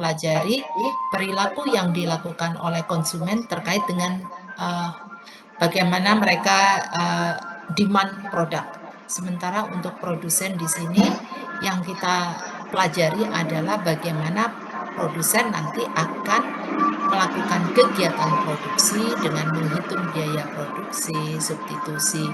pelajari perilaku yang dilakukan oleh konsumen terkait dengan bagaimana mereka demand produk. Sementara untuk produsen di sini yang kita pelajari adalah bagaimana produsen nanti akan melakukan kegiatan produksi dengan menghitung biaya produksi, substitusi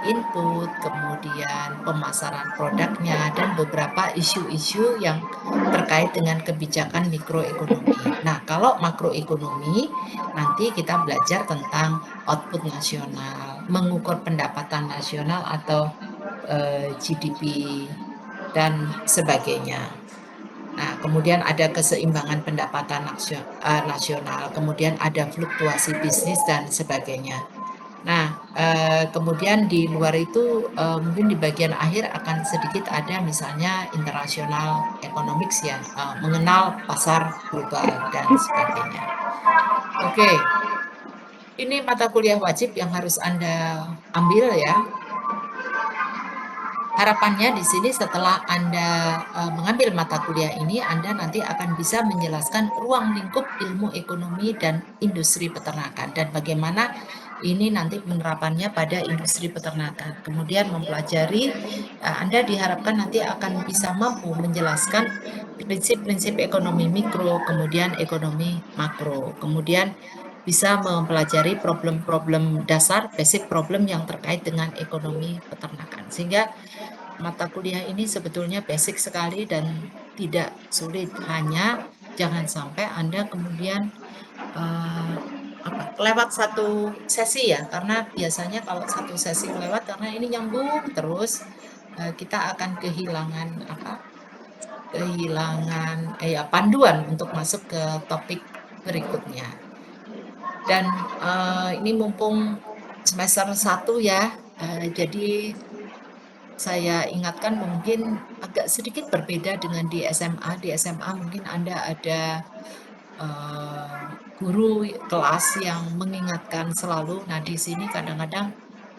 input, kemudian pemasaran produknya, dan beberapa isu-isu yang terkait dengan kebijakan mikroekonomi. Nah, kalau makroekonomi, nanti kita belajar tentang output nasional, mengukur pendapatan nasional atau GDP, dan sebagainya. Nah, kemudian ada keseimbangan pendapatan nasional, kemudian ada fluktuasi bisnis dan sebagainya. Nah, kemudian di luar itu mungkin di bagian akhir akan sedikit ada misalnya international economics ya, mengenal pasar global dan sebagainya. Oke, ini mata kuliah wajib yang harus Anda ambil ya. Harapannya di sini setelah Anda mengambil mata kuliah ini, Anda nanti akan bisa menjelaskan ruang lingkup ilmu ekonomi dan industri peternakan dan bagaimana ini nanti penerapannya pada industri peternakan. Kemudian mempelajari, Anda diharapkan nanti akan bisa mampu menjelaskan prinsip-prinsip ekonomi mikro, kemudian ekonomi makro, kemudian bisa mempelajari problem-problem dasar, basic problem yang terkait dengan ekonomi peternakan. Sehingga mata kuliah ini sebetulnya basic sekali dan tidak sulit, hanya jangan sampai Anda kemudian lewat satu sesi ya, karena biasanya kalau satu sesi lewat karena ini nyambung terus kita akan kehilangan panduan untuk masuk ke topik berikutnya. Dan ini mumpung semester 1 ya, jadi saya ingatkan mungkin agak sedikit berbeda dengan di SMA. Di SMA mungkin Anda ada guru kelas yang mengingatkan selalu. Nah, di sini kadang-kadang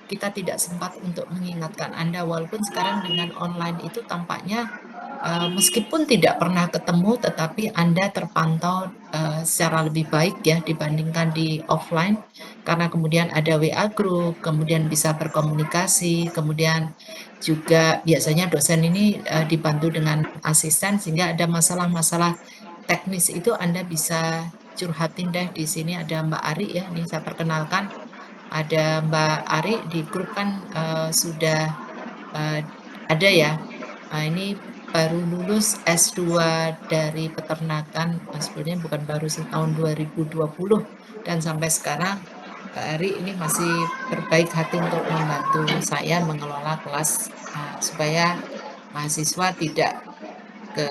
kita tidak sempat untuk mengingatkan Anda, walaupun sekarang dengan online itu tampaknya meskipun tidak pernah ketemu, tetapi Anda terpantau secara lebih baik ya dibandingkan di offline, karena kemudian ada WA group, kemudian bisa berkomunikasi, kemudian juga biasanya dosen ini dibantu dengan asisten sehingga ada masalah-masalah teknis itu Anda bisa curhatin deh di sini. Ada Mbak Ari ya, ini saya perkenalkan. Ada Mbak Ari di grup kan sudah ada ya. Ini baru lulus S2 dari peternakan, sebenarnya bukan baru sih, tahun 2020 dan sampai sekarang Mbak Ari ini masih berbaik hati untuk membantu saya mengelola kelas supaya mahasiswa tidak ke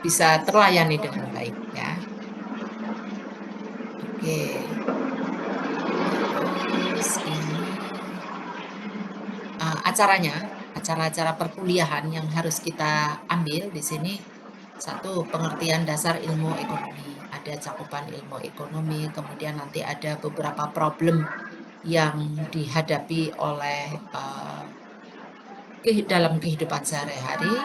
bisa terlayani dengan baik ya. Oke, terus ini acara-acara perkuliahan yang harus kita ambil di sini. Satu, pengertian dasar ilmu ekonomi. Ada cakupan ilmu ekonomi, kemudian nanti ada beberapa problem yang dihadapi oleh dalam kehidupan sehari-hari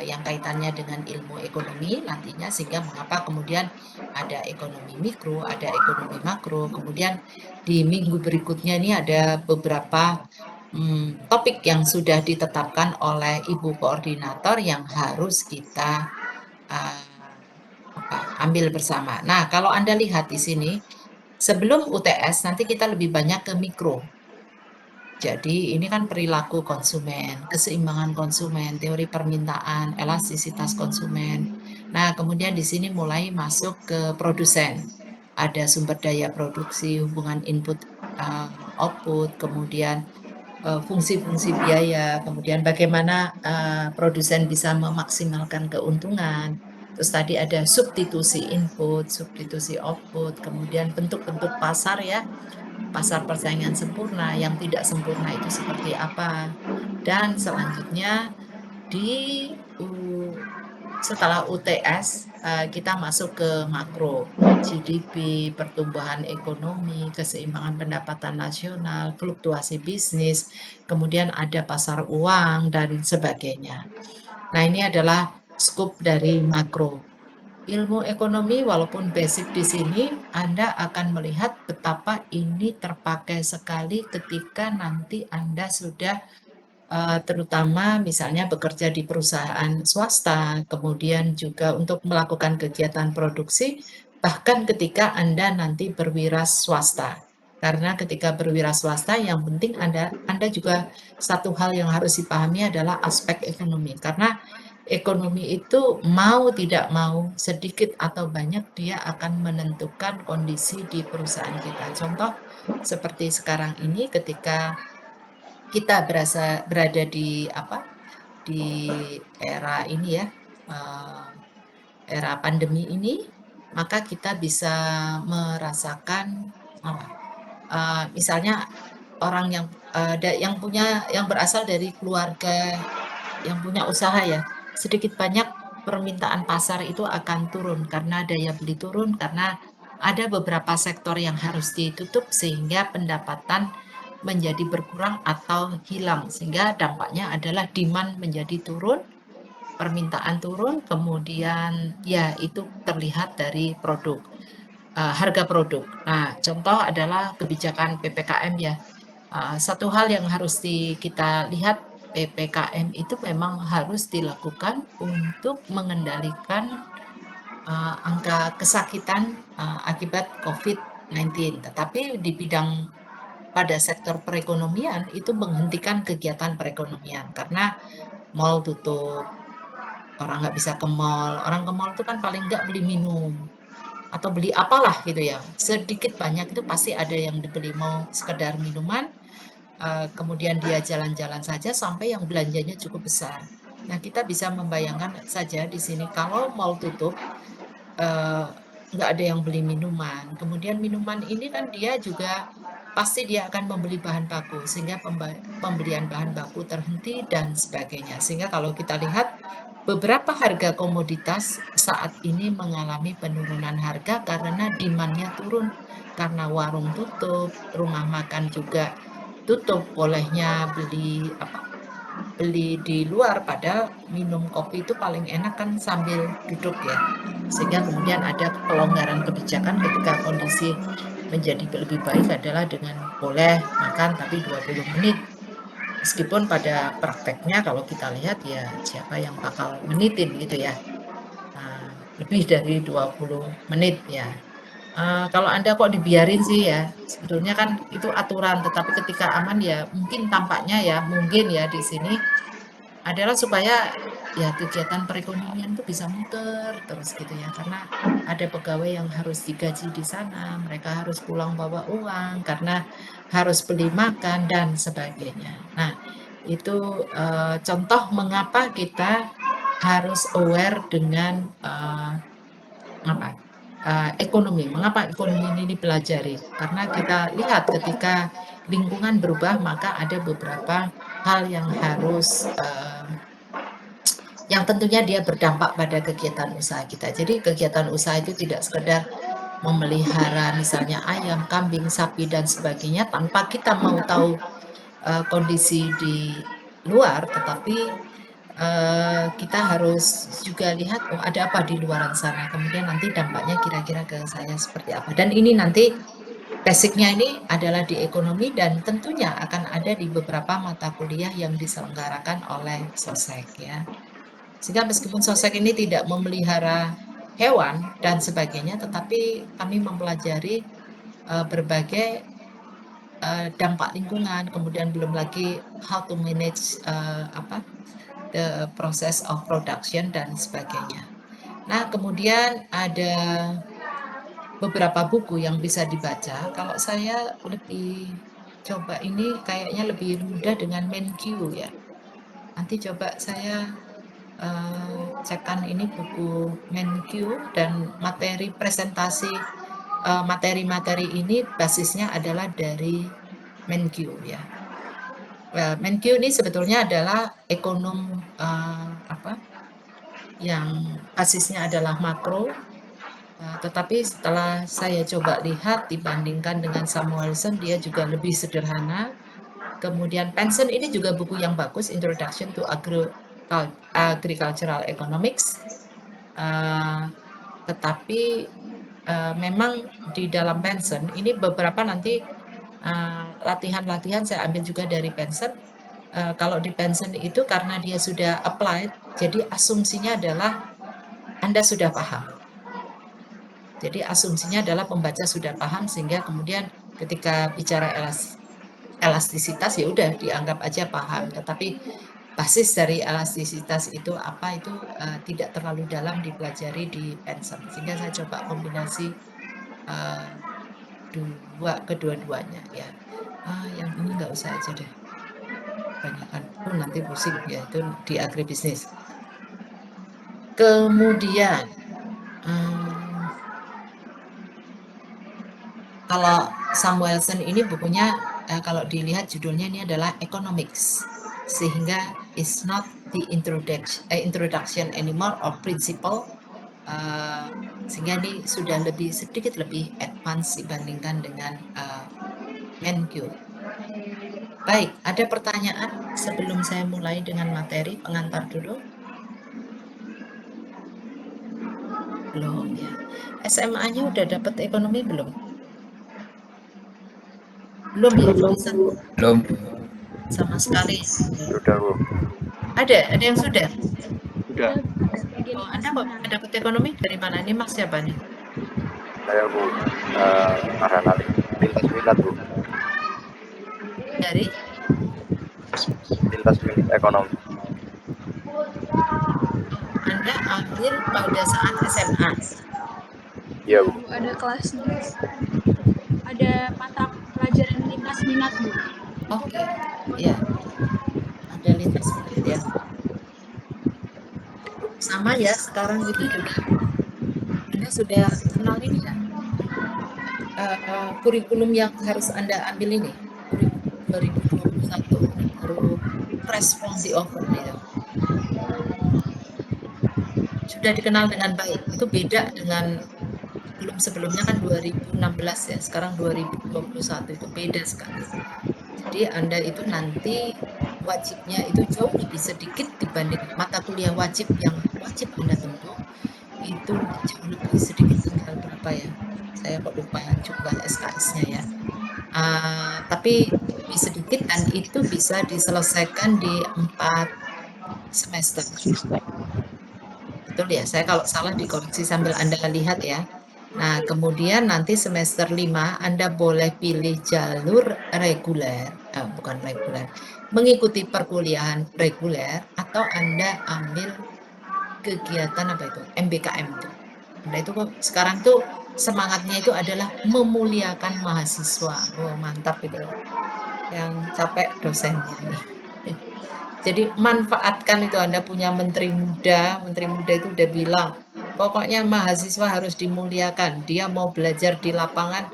yang kaitannya dengan ilmu ekonomi nantinya, sehingga mengapa kemudian ada ekonomi mikro, ada ekonomi makro, kemudian di minggu berikutnya ini ada beberapa topik yang sudah ditetapkan oleh Ibu Koordinator yang harus kita ambil bersama. Nah, kalau Anda lihat di sini, sebelum UTS nanti kita lebih banyak ke mikro. Jadi ini kan perilaku konsumen, keseimbangan konsumen, teori permintaan, elastisitas konsumen. Nah, kemudian di sini mulai masuk ke produsen. Ada sumber daya produksi, hubungan input output, kemudian fungsi-fungsi biaya, kemudian bagaimana produsen bisa memaksimalkan keuntungan. Terus tadi ada substitusi input, substitusi output, kemudian bentuk-bentuk pasar ya, pasar persaingan sempurna, yang tidak sempurna itu seperti apa. Dan selanjutnya di setelah UTS kita masuk ke makro, GDP, pertumbuhan ekonomi, keseimbangan pendapatan nasional, fluktuasi bisnis, kemudian ada pasar uang dan sebagainya. Nah, ini adalah skup dari makro. ilmu ekonomi walaupun basic di sini, Anda akan melihat betapa ini terpakai sekali ketika nanti Anda sudah terutama misalnya bekerja di perusahaan swasta, kemudian juga untuk melakukan kegiatan produksi, bahkan ketika Anda nanti berwira swasta. Karena ketika berwira swasta, yang penting Anda juga satu hal yang harus dipahami adalah aspek ekonomi. Karena ekonomi itu mau tidak mau, sedikit atau banyak dia akan menentukan kondisi di perusahaan kita. Contoh seperti sekarang ini ketika kita berada di apa, di era ini ya, eee, era pandemi ini, maka kita bisa merasakan apa, misalnya orang yang berasal dari keluarga yang punya usaha ya, sedikit banyak permintaan pasar itu akan turun karena daya beli turun, karena ada beberapa sektor yang harus ditutup sehingga pendapatan menjadi berkurang atau hilang. Sehingga dampaknya adalah demand menjadi turun, permintaan turun, kemudian ya itu terlihat dari harga produk. Nah, contoh adalah kebijakan PPKM ya. Satu hal yang harus kita lihat, PPKM itu memang harus dilakukan untuk mengendalikan angka kesakitan akibat COVID-19. Tetapi di bidang pada sektor perekonomian itu menghentikan kegiatan perekonomian karena mall tutup, orang nggak bisa ke mall. Orang ke mall itu kan paling nggak beli minum atau beli apalah gitu ya. Sedikit banyak itu pasti ada yang dibeli, mau sekedar minuman, kemudian dia jalan-jalan saja sampai yang belanjanya cukup besar. Nah, kita bisa membayangkan saja di sini kalau mall tutup, eee, nggak ada yang beli minuman. Kemudian minuman ini kan dia juga pasti dia akan membeli bahan baku, sehingga pembelian bahan baku terhenti dan sebagainya. Sehingga kalau kita lihat beberapa harga komoditas saat ini mengalami penurunan harga karena demand-nya turun, karena warung tutup, rumah makan juga tutup, bolehnya beli di luar, padahal minum kopi itu paling enak kan sambil duduk ya. Sehingga kemudian ada pelonggaran kebijakan ketika kondisi menjadi lebih baik adalah dengan boleh makan tapi 20 menit. Meskipun pada prakteknya kalau kita lihat ya siapa yang bakal menitin gitu ya. Lebih dari 20 menit ya. Kalau Anda kok dibiarin sih ya, sebetulnya kan itu aturan, tetapi ketika aman ya mungkin tampaknya ya, mungkin ya di sini adalah supaya ya kegiatan perekonomian itu bisa muter terus gitu ya, karena ada pegawai yang harus digaji di sana, mereka harus pulang bawa uang karena harus beli makan dan sebagainya. Nah, itu contoh mengapa kita harus aware dengan apa ekonomi. Mengapa ekonomi ini dipelajari? Karena kita lihat ketika lingkungan berubah, maka ada beberapa hal yang harus yang tentunya dia berdampak pada kegiatan usaha kita. Jadi kegiatan usaha itu tidak sekedar memelihara misalnya ayam, kambing, sapi dan sebagainya tanpa kita mau tahu kondisi di luar, tetapi kita harus juga lihat oh ada apa di luaran sana. Kemudian nanti dampaknya kira-kira ke saya seperti apa. Dan ini nanti basicnya ini adalah di ekonomi dan tentunya akan ada di beberapa mata kuliah yang diselenggarakan oleh Sosek ya. Sehingga meskipun Sosek ini tidak memelihara hewan dan sebagainya, tetapi kami mempelajari berbagai dampak lingkungan, kemudian belum lagi how to manage the process of production dan sebagainya. Nah, kemudian ada beberapa buku yang bisa dibaca. Kalau saya lebih coba ini kayaknya lebih mudah dengan MenQ ya. Nanti coba saya cekan ini buku MenQ dan materi presentasi materi-materi ini basisnya adalah dari MenQ ya. MenQ ini sebetulnya adalah ekonom yang basisnya adalah makro, tetapi setelah saya coba lihat dibandingkan dengan Samuelson, dia juga lebih sederhana. Kemudian Penson ini juga buku yang bagus, Introduction to Agricultural Economics. Tetapi memang di dalam pensiun ini beberapa nanti latihan-latihan saya ambil juga dari pensiun. Kalau di pensiun itu karena dia sudah applied, jadi asumsinya adalah Anda sudah paham. Jadi asumsinya adalah pembaca sudah paham sehingga kemudian ketika bicara elastisitas ya udah dianggap aja paham. Tetapi basis dari elastisitas itu apa itu tidak terlalu dalam dipelajari di pensiun. Sehingga saya coba kombinasi uh, kedua-duanya ya. Yang ini nggak usah aja deh. Kebanyakan itu nanti pusing ya itu di agribisnis. Kemudian kalau Samuelson ini bukunya kalau dilihat judulnya ini adalah Economics, sehingga it's not the introduction anymore or principle, sehingga ini sudah sedikit lebih advance dibandingkan dengan Menkyu. Baik, ada pertanyaan sebelum saya mulai dengan materi pengantar dulu? Belum ya. SMA-nya udah dapat ekonomi belum? Belum ya, jurusan Belum. sama sekali. Sudah, Bu. Ada yang sudah. Sudah. Oh, Anda kok dapat ekonomi dari mana? Ini Mas siapa nih? Saya, Bu, karena lintas minat, Bu. Dari Lintas minat ekonomi. Anda ambil pada saat SMA. Iya, Bu. Ada kelasnya. Ada mata pelajaran lintas minat, Bu. Oke, ya. Ada lintas minat ya. Sama ya, sekarang itu juga Anda sudah kenal ini ya. Kurikulum yang harus Anda ambil ini, kurikulum 2021, ini baru fresh from the oven ya. Sudah dikenal dengan baik. Itu beda dengan sebelumnya kan 2016 ya, sekarang 2021 itu beda sekali. Jadi Anda itu nanti wajibnya itu jauh lebih sedikit dibanding mata kuliah wajib yang wajib Anda tempuh itu jauh lebih sedikit, tinggal berapa ya? Saya kok lupa jumlah SKS-nya ya. Tapi lebih sedikit dan itu bisa diselesaikan di 4 semester. Betul ya, saya kalau salah dikoreksi sambil Anda lihat ya. Nah, kemudian nanti semester 5 Anda boleh pilih jalur reguler, bukan reguler, mengikuti perkuliahan reguler atau Anda ambil kegiatan apa itu, MBKM itu. Anda itu kok sekarang tuh semangatnya itu adalah memuliakan mahasiswa. Oh, mantap itu. Yang capek dosennya nih. Jadi manfaatkan itu Anda punya menteri muda itu udah bilang, pokoknya mahasiswa harus dimuliakan. Dia mau belajar di lapangan,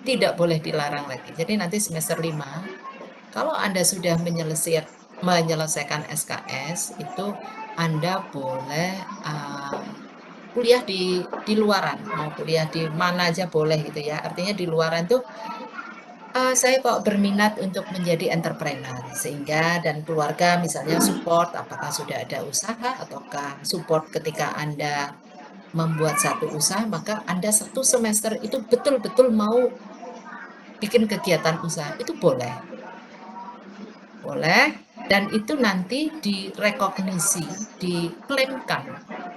tidak boleh dilarang lagi. Jadi nanti semester 5, kalau Anda sudah menyelesaikan SKS, itu Anda boleh kuliah di luaran, mau kuliah di mana aja boleh gitu ya. Artinya di luaran tuh saya kok berminat untuk menjadi entrepreneur, sehingga dan keluarga misalnya support apakah sudah ada usaha ataukah support ketika Anda membuat satu usaha, maka Anda 1 semester itu betul-betul mau bikin kegiatan usaha, itu boleh. Boleh, dan itu nanti direkognisi, diklaimkan.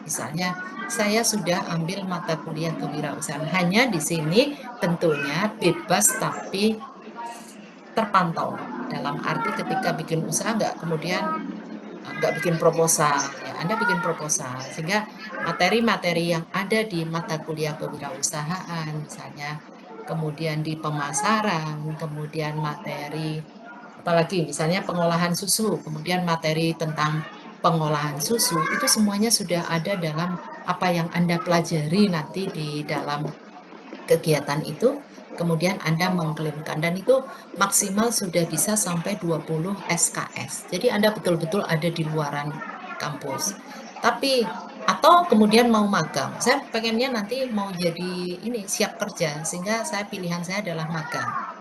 Misalnya, saya sudah ambil mata kuliah kewirausahaan. Hanya di sini tentunya bebas tapi terpantau. Dalam arti ketika bikin usaha nggak bikin proposal, ya Anda bikin proposal sehingga materi-materi yang ada di mata kuliah kewirausahaan misalnya, kemudian di pemasaran, kemudian materi apalagi misalnya pengolahan susu, kemudian materi tentang pengolahan susu itu semuanya sudah ada dalam apa yang Anda pelajari nanti di dalam kegiatan itu, kemudian Anda mengklaimkan dan itu maksimal sudah bisa sampai 20 SKS. Jadi Anda betul-betul ada di luaran kampus. Tapi atau kemudian mau magang. Saya pengennya nanti mau jadi ini siap kerja sehingga pilihan saya adalah magang.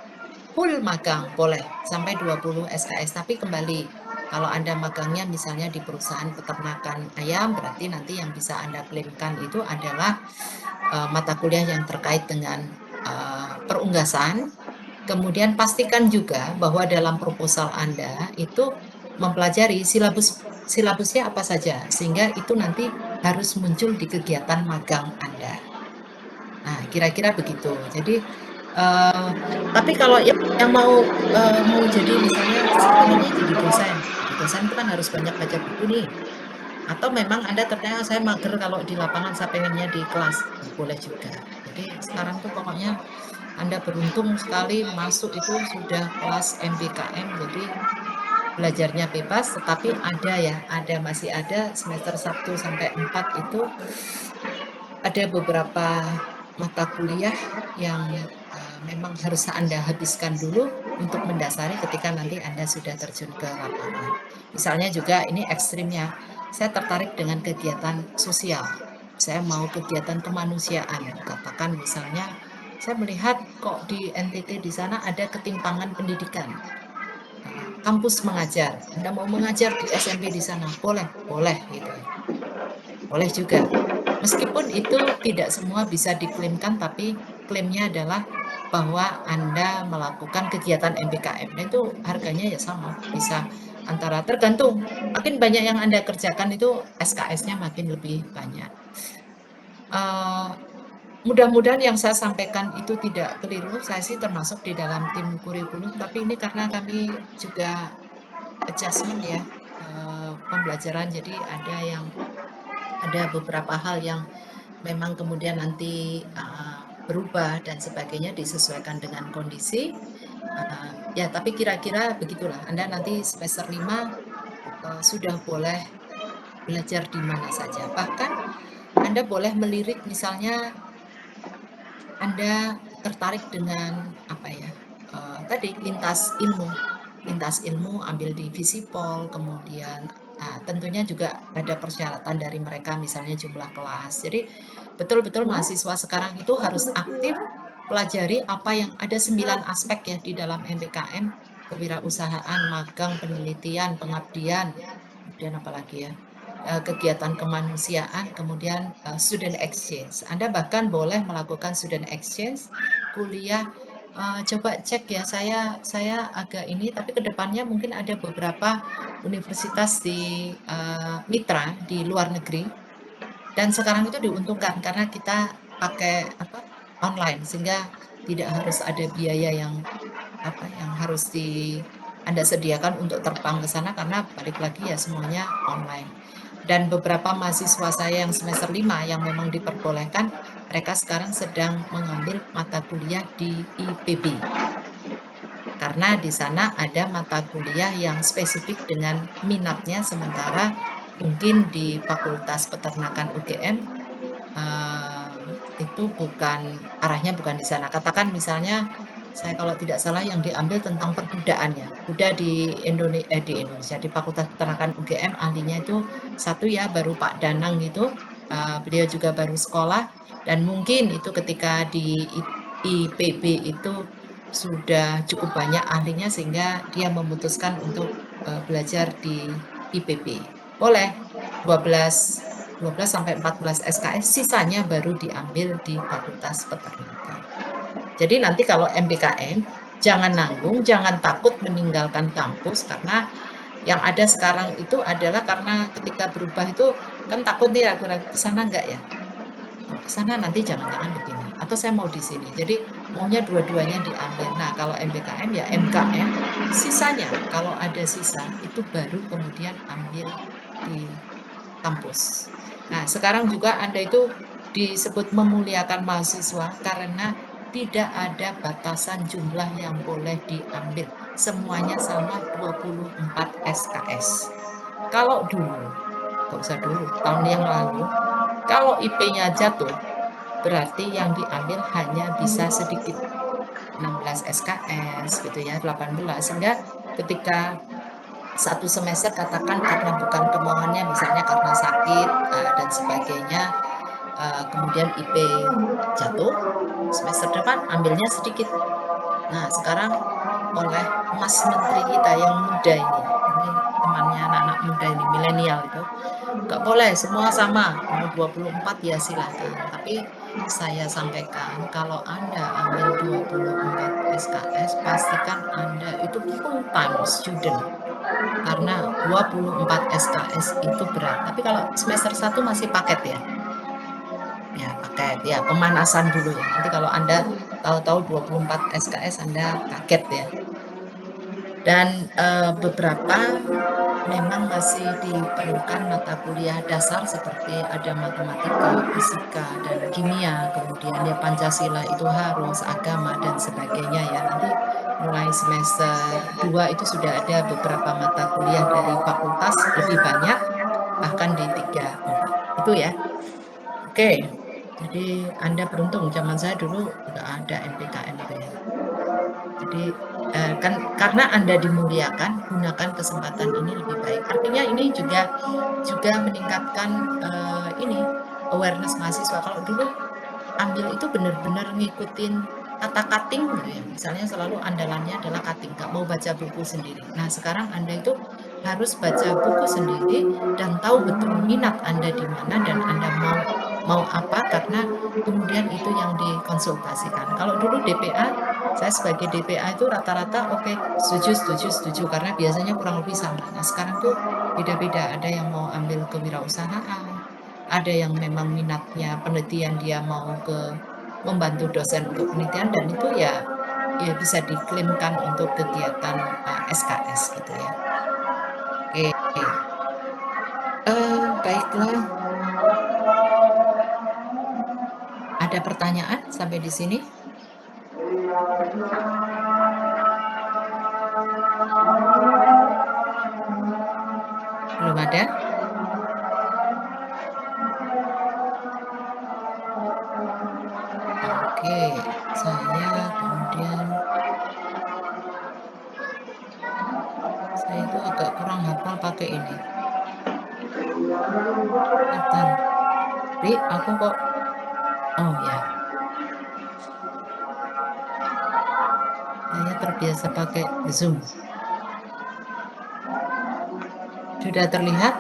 Full magang boleh sampai 20 SKS, tapi kembali Kalau Anda magangnya misalnya di perusahaan peternakan ayam, berarti nanti yang bisa Anda klaimkan itu adalah mata kuliah yang terkait dengan perunggasan. Kemudian pastikan juga bahwa dalam proposal Anda itu mempelajari silabusnya apa saja, sehingga itu nanti harus muncul di kegiatan magang Anda. Nah, kira-kira begitu. Jadi, tapi kalau yang mau jadi misalnya saya pengennya jadi dosen. Jadi dosen itu kan harus banyak baca buku nih. Atau memang Anda ternyata saya mager kalau di lapangan, saya pengennya di kelas. Boleh juga. Jadi sekarang tuh pokoknya Anda beruntung sekali masuk itu sudah kelas MBKM, jadi belajarnya bebas, tetapi masih ada semester 1 sampai 4 itu ada beberapa mata kuliah yang memang harus Anda habiskan dulu untuk mendasari ketika nanti Anda sudah terjun ke lapangan. Misalnya juga ini ekstrimnya, saya tertarik dengan kegiatan sosial. Saya mau kegiatan kemanusiaan. Katakan misalnya, saya melihat kok di NTT di sana ada ketimpangan pendidikan. Kampus mengajar, Anda mau mengajar di SMP di sana, boleh, boleh gitu ya. Boleh juga. Meskipun itu tidak semua bisa diklaimkan, tapi klaimnya adalah bahwa Anda melakukan kegiatan MBKM. Nah, itu harganya ya sama, bisa antara tergantung. Makin banyak yang Anda kerjakan itu SKS-nya makin lebih banyak. Mudah-mudahan yang saya sampaikan itu tidak keliru. Saya sih termasuk di dalam tim kurikulum, tapi ini karena kami juga adjustment ya, pembelajaran. Jadi ada beberapa hal yang memang kemudian nanti berubah dan sebagainya disesuaikan dengan kondisi. Ya, tapi kira-kira begitulah. Anda nanti semester 5 sudah boleh belajar di mana saja. Bahkan Anda boleh melirik misalnya Anda tertarik dengan apa ya? Tadi lintas ilmu ambil di Visipol, kemudian tentunya juga ada persyaratan dari mereka misalnya jumlah kelas. Jadi betul-betul mahasiswa sekarang itu harus aktif pelajari apa yang ada 9 aspek ya di dalam MBKM, kewirausahaan, magang, penelitian, pengabdian, kemudian apalagi ya, kegiatan kemanusiaan, kemudian student exchange. Anda bahkan boleh melakukan student exchange, kuliah. Coba cek ya, saya agak ini, tapi kedepannya mungkin ada beberapa universitas di mitra di luar negeri, dan sekarang itu diuntungkan karena kita pakai online, sehingga tidak harus ada biaya yang harus Anda sediakan untuk terbang ke sana, karena balik lagi ya semuanya online. Dan beberapa mahasiswa saya yang semester 5 yang memang diperbolehkan, mereka sekarang sedang mengambil mata kuliah di IPB. Karena di sana ada mata kuliah yang spesifik dengan minatnya, sementara mungkin di Fakultas Peternakan UGM itu arahnya bukan di sana. Katakan misalnya saya kalau tidak salah yang diambil tentang perbudaannya. Kuda di Indonesia di Fakultas Peternakan UGM ahlinya itu satu ya, baru Pak Danang itu, beliau juga baru sekolah, dan mungkin itu ketika di IPB itu sudah cukup banyak ahlinya sehingga dia memutuskan untuk belajar di IPB. Boleh 12 sampai 14 SKS, sisanya baru diambil di Fakultas Peternakan. Jadi nanti kalau MBKM, jangan nanggung, jangan takut meninggalkan kampus, karena yang ada sekarang itu adalah karena ketika berubah itu kan takut nih, ragu-ragu ke sana enggak ya? Ke sana nanti jangan-jangan begini, atau saya mau di sini. Jadi maunya dua-duanya diambil. Nah, kalau MBKM ya MKM, sisanya kalau ada sisa itu baru kemudian ambil di kampus. Nah, sekarang juga Anda itu disebut memuliakan mahasiswa karena tidak ada batasan jumlah yang boleh diambil. Semuanya sama 24 SKS. Kalau dulu, nggak usah dulu, tahun yang lalu, kalau IP-nya jatuh, berarti yang diambil hanya bisa sedikit. 16 SKS gitu ya, 18. Sehingga ketika satu semester katakan karena bukan kemauannya, misalnya karena sakit dan sebagainya, kemudian IP jatuh, semester depan ambilnya sedikit. Nah, sekarang oleh Mas Menteri kita yang muda ini, ini temannya anak-anak muda ini, milenial itu, nggak boleh semua sama, mau 24 ya silahkan. Tapi saya sampaikan kalau Anda ambil 24 SKS, pastikan Anda itu full time student. Karena 24 SKS itu berat. Tapi kalau semester 1 masih paket ya. Ya, paket. Ya, pemanasan dulu ya. Nanti kalau Anda tahu-tahu 24 SKS Anda kaget ya. Dan beberapa memang masih diperlukan mata kuliah dasar seperti ada matematika, fisika, dan kimia, kemudian ya Pancasila itu harus, agama, dan sebagainya ya. Nanti mulai semester 2 itu sudah ada beberapa mata kuliah dari fakultas lebih banyak, bahkan di 3, 4. Itu ya. Oke, jadi Anda beruntung, zaman saya dulu nggak ada NPKN itu ya. Jadi kan karena Anda dimuliakan, gunakan kesempatan ini lebih baik. Artinya ini juga meningkatkan ini awareness mahasiswa. Kalau dulu ambil itu benar-benar ngikutin kata cutting gitu ya. Misalnya selalu andalannya adalah cutting, nggak mau baca buku sendiri. Nah, sekarang Anda itu harus baca buku sendiri dan tahu betul minat Anda di mana dan Anda mau apa karena kemudian itu yang dikonsultasikan. Kalau dulu DPA, saya sebagai DPA itu rata-rata oke, setuju karena biasanya kurang lebih sama. Nah, sekarang tuh beda-beda, ada yang mau ambil kewirausahaan, ada yang memang minatnya penelitian, dia mau membantu dosen untuk penelitian, dan itu ya bisa diklaimkan untuk kegiatan SKS gitu ya. Oke, baiklah. Ada pertanyaan sampai di sini? Belum ada? Oke, saya itu agak kurang hafal pakai ini. Bentar. Aku kok, oh ya. Saya terbiasa pakai Zoom. Sudah terlihat?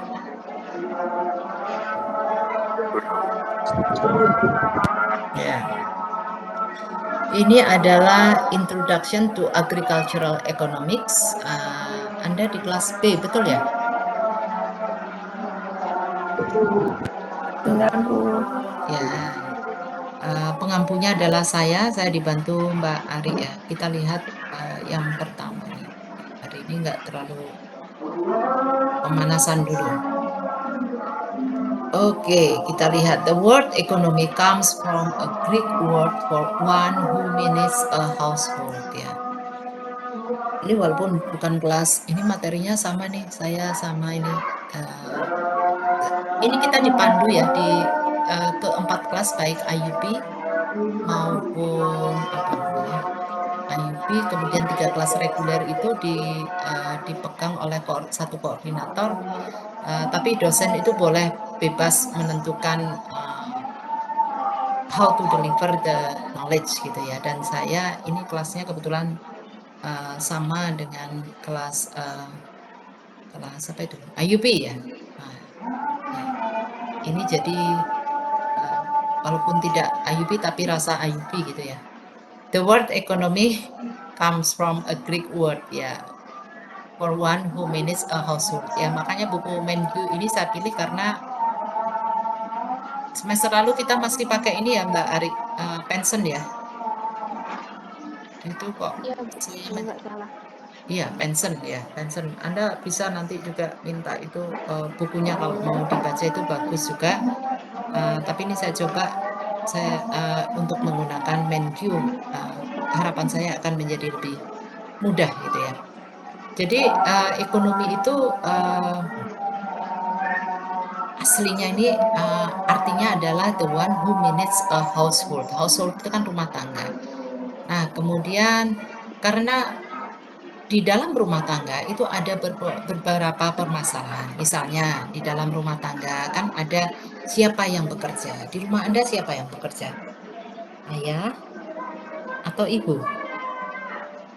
Ya. Ini adalah Introduction to Agricultural Economics. Anda di kelas B, betul ya? Benar, Bu. Ya. Pengampunya adalah saya dibantu Mbak Ari ya. Kita lihat yang pertama nih. Hari ini nggak terlalu pemanasan dulu. Oke, kita lihat. The word economy comes from a Greek word for one who manages a household ya. Ini walaupun bukan kelas, ini materinya sama nih. Saya sama ini. Ini kita dipandu ya di keempat kelas, baik IUP maupun IUP, kemudian 3 kelas reguler itu dipegang oleh satu koordinator, tapi dosen itu boleh bebas menentukan how to deliver the knowledge gitu ya. Dan saya ini kelasnya kebetulan sama dengan kelas apa itu, IUP ya. Nah, ini jadi walaupun tidak IUP tapi rasa IUP gitu ya. The word economy comes from a Greek word ya, for one who manages a household ya. Makanya buku Menju ini saya pilih karena semester lalu kita masih pakai ini ya Mbak Ari, pension ya. Itu kok Iya, Bu, nggak salah. Iya, pension ya, pension. Anda bisa nanti juga minta itu bukunya kalau mau dibaca, itu bagus juga. Tapi ini saya coba untuk menggunakan Menju. Harapan saya akan menjadi lebih mudah gitu ya. Jadi ekonomi itu aslinya ini artinya adalah the one who manages a household. Household itu kan rumah tangga. Nah, kemudian karena di dalam rumah tangga itu ada beberapa permasalahan. Misalnya di dalam rumah tangga kan ada siapa yang bekerja. Di rumah Anda siapa yang bekerja? Ayah atau ibu?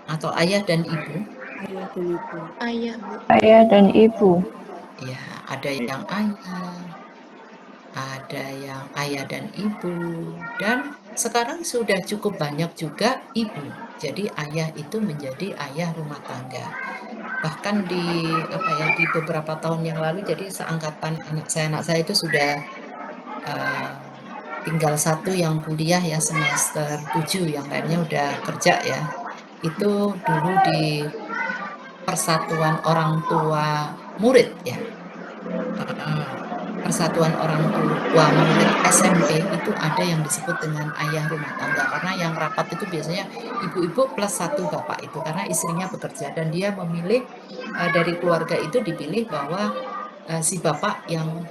Atau ayah dan ibu? Ayah dan ibu. Ayah, Bu. Ayah dan ibu. Ya, ada yang ayah, ada yang ayah dan ibu, dan sekarang sudah cukup banyak juga ibu. Jadi ayah itu menjadi ayah rumah tangga. Bahkan di beberapa tahun yang lalu, jadi seangkatan anak saya itu sudah eh, tinggal satu yang kuliah ya semester 7, yang lainnya udah kerja ya. Itu dulu di Persatuan Orang Tua Murid ya. Eh, Persatuan Orang Tua Murid SMP itu ada yang disebut dengan ayah rumah tangga, karena yang rapat itu biasanya ibu-ibu plus satu bapak itu, karena istrinya bekerja dan dia memilih dari keluarga itu dipilih bahwa si bapak yang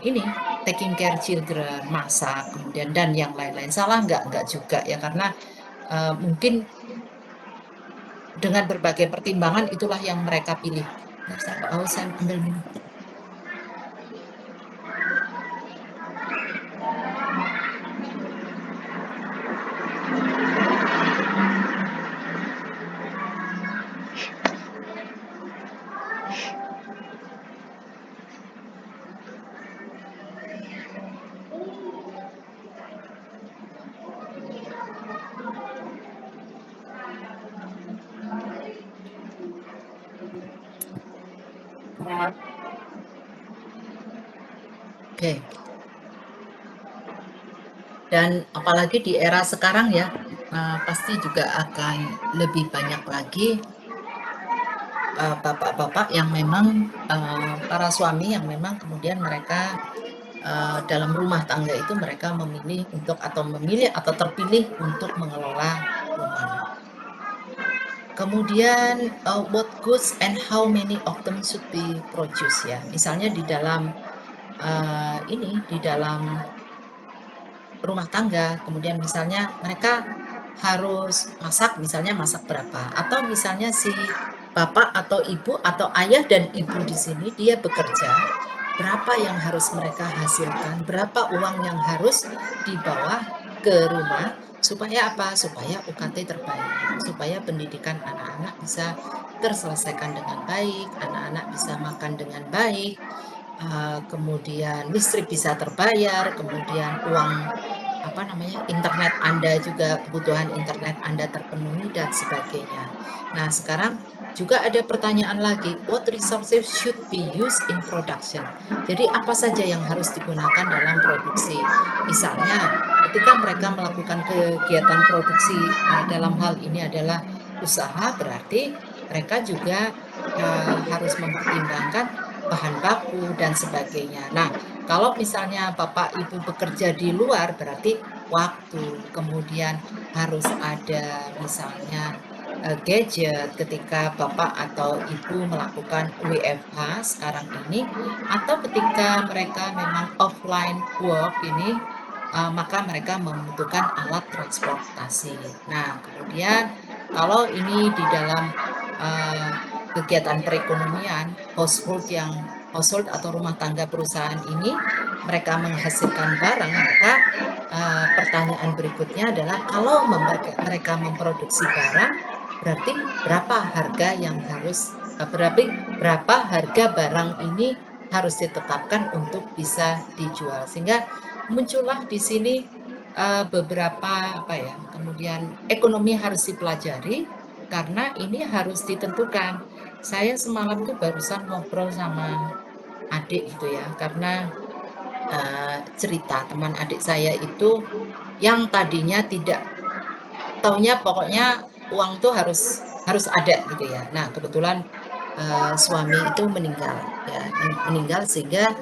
ini taking care children, masak, kemudian dan yang lain-lain. Salah nggak juga ya, karena mungkin dengan berbagai pertimbangan itulah yang mereka pilih. Nah, saya ambil minum. Oke. Dan apalagi di era sekarang ya, pasti juga akan lebih banyak lagi bapak-bapak yang memang para suami yang memang kemudian mereka dalam rumah tangga itu mereka memilih atau terpilih untuk mengelola rumah. Kemudian what goods and how many of them should be produced ya. Misalnya di dalam di dalam rumah tangga, kemudian misalnya mereka harus misalnya masak berapa, atau misalnya si bapak atau ibu atau ayah dan ibu di sini dia bekerja, berapa yang harus mereka hasilkan, berapa uang yang harus dibawa ke rumah, supaya apa? Supaya UKT terbaik, supaya pendidikan anak-anak bisa terselesaikan dengan baik, anak-anak bisa makan dengan baik, kemudian listrik bisa terbayar, kemudian uang internet Anda juga, kebutuhan internet Anda terpenuhi dan sebagainya. Nah, sekarang juga ada pertanyaan lagi, what resources should be used in production? Jadi apa saja yang harus digunakan dalam produksi? Misalnya, ketika mereka melakukan kegiatan produksi, dalam hal ini adalah usaha, berarti mereka juga harus mempertimbangkan bahan baku dan sebagainya. Nah, kalau misalnya Bapak Ibu bekerja di luar, berarti waktu, kemudian harus ada misalnya gadget ketika Bapak atau Ibu melakukan WFH sekarang ini, atau ketika mereka memang offline work ini, maka mereka membutuhkan alat transportasi. Nah, kemudian kalau ini di dalam kegiatan perekonomian, household atau rumah tangga perusahaan ini mereka menghasilkan barang, maka pertanyaan berikutnya adalah kalau mereka memproduksi barang, berarti berapa harga barang ini harus ditetapkan untuk bisa dijual, sehingga muncullah di sini beberapa kemudian ekonomi harus dipelajari karena ini harus ditentukan. Saya semalam tuh barusan ngobrol sama adik gitu ya, karena cerita teman adik saya itu yang tadinya tidak taunya pokoknya uang tuh harus ada gitu ya. Nah, kebetulan suami itu meninggal sehingga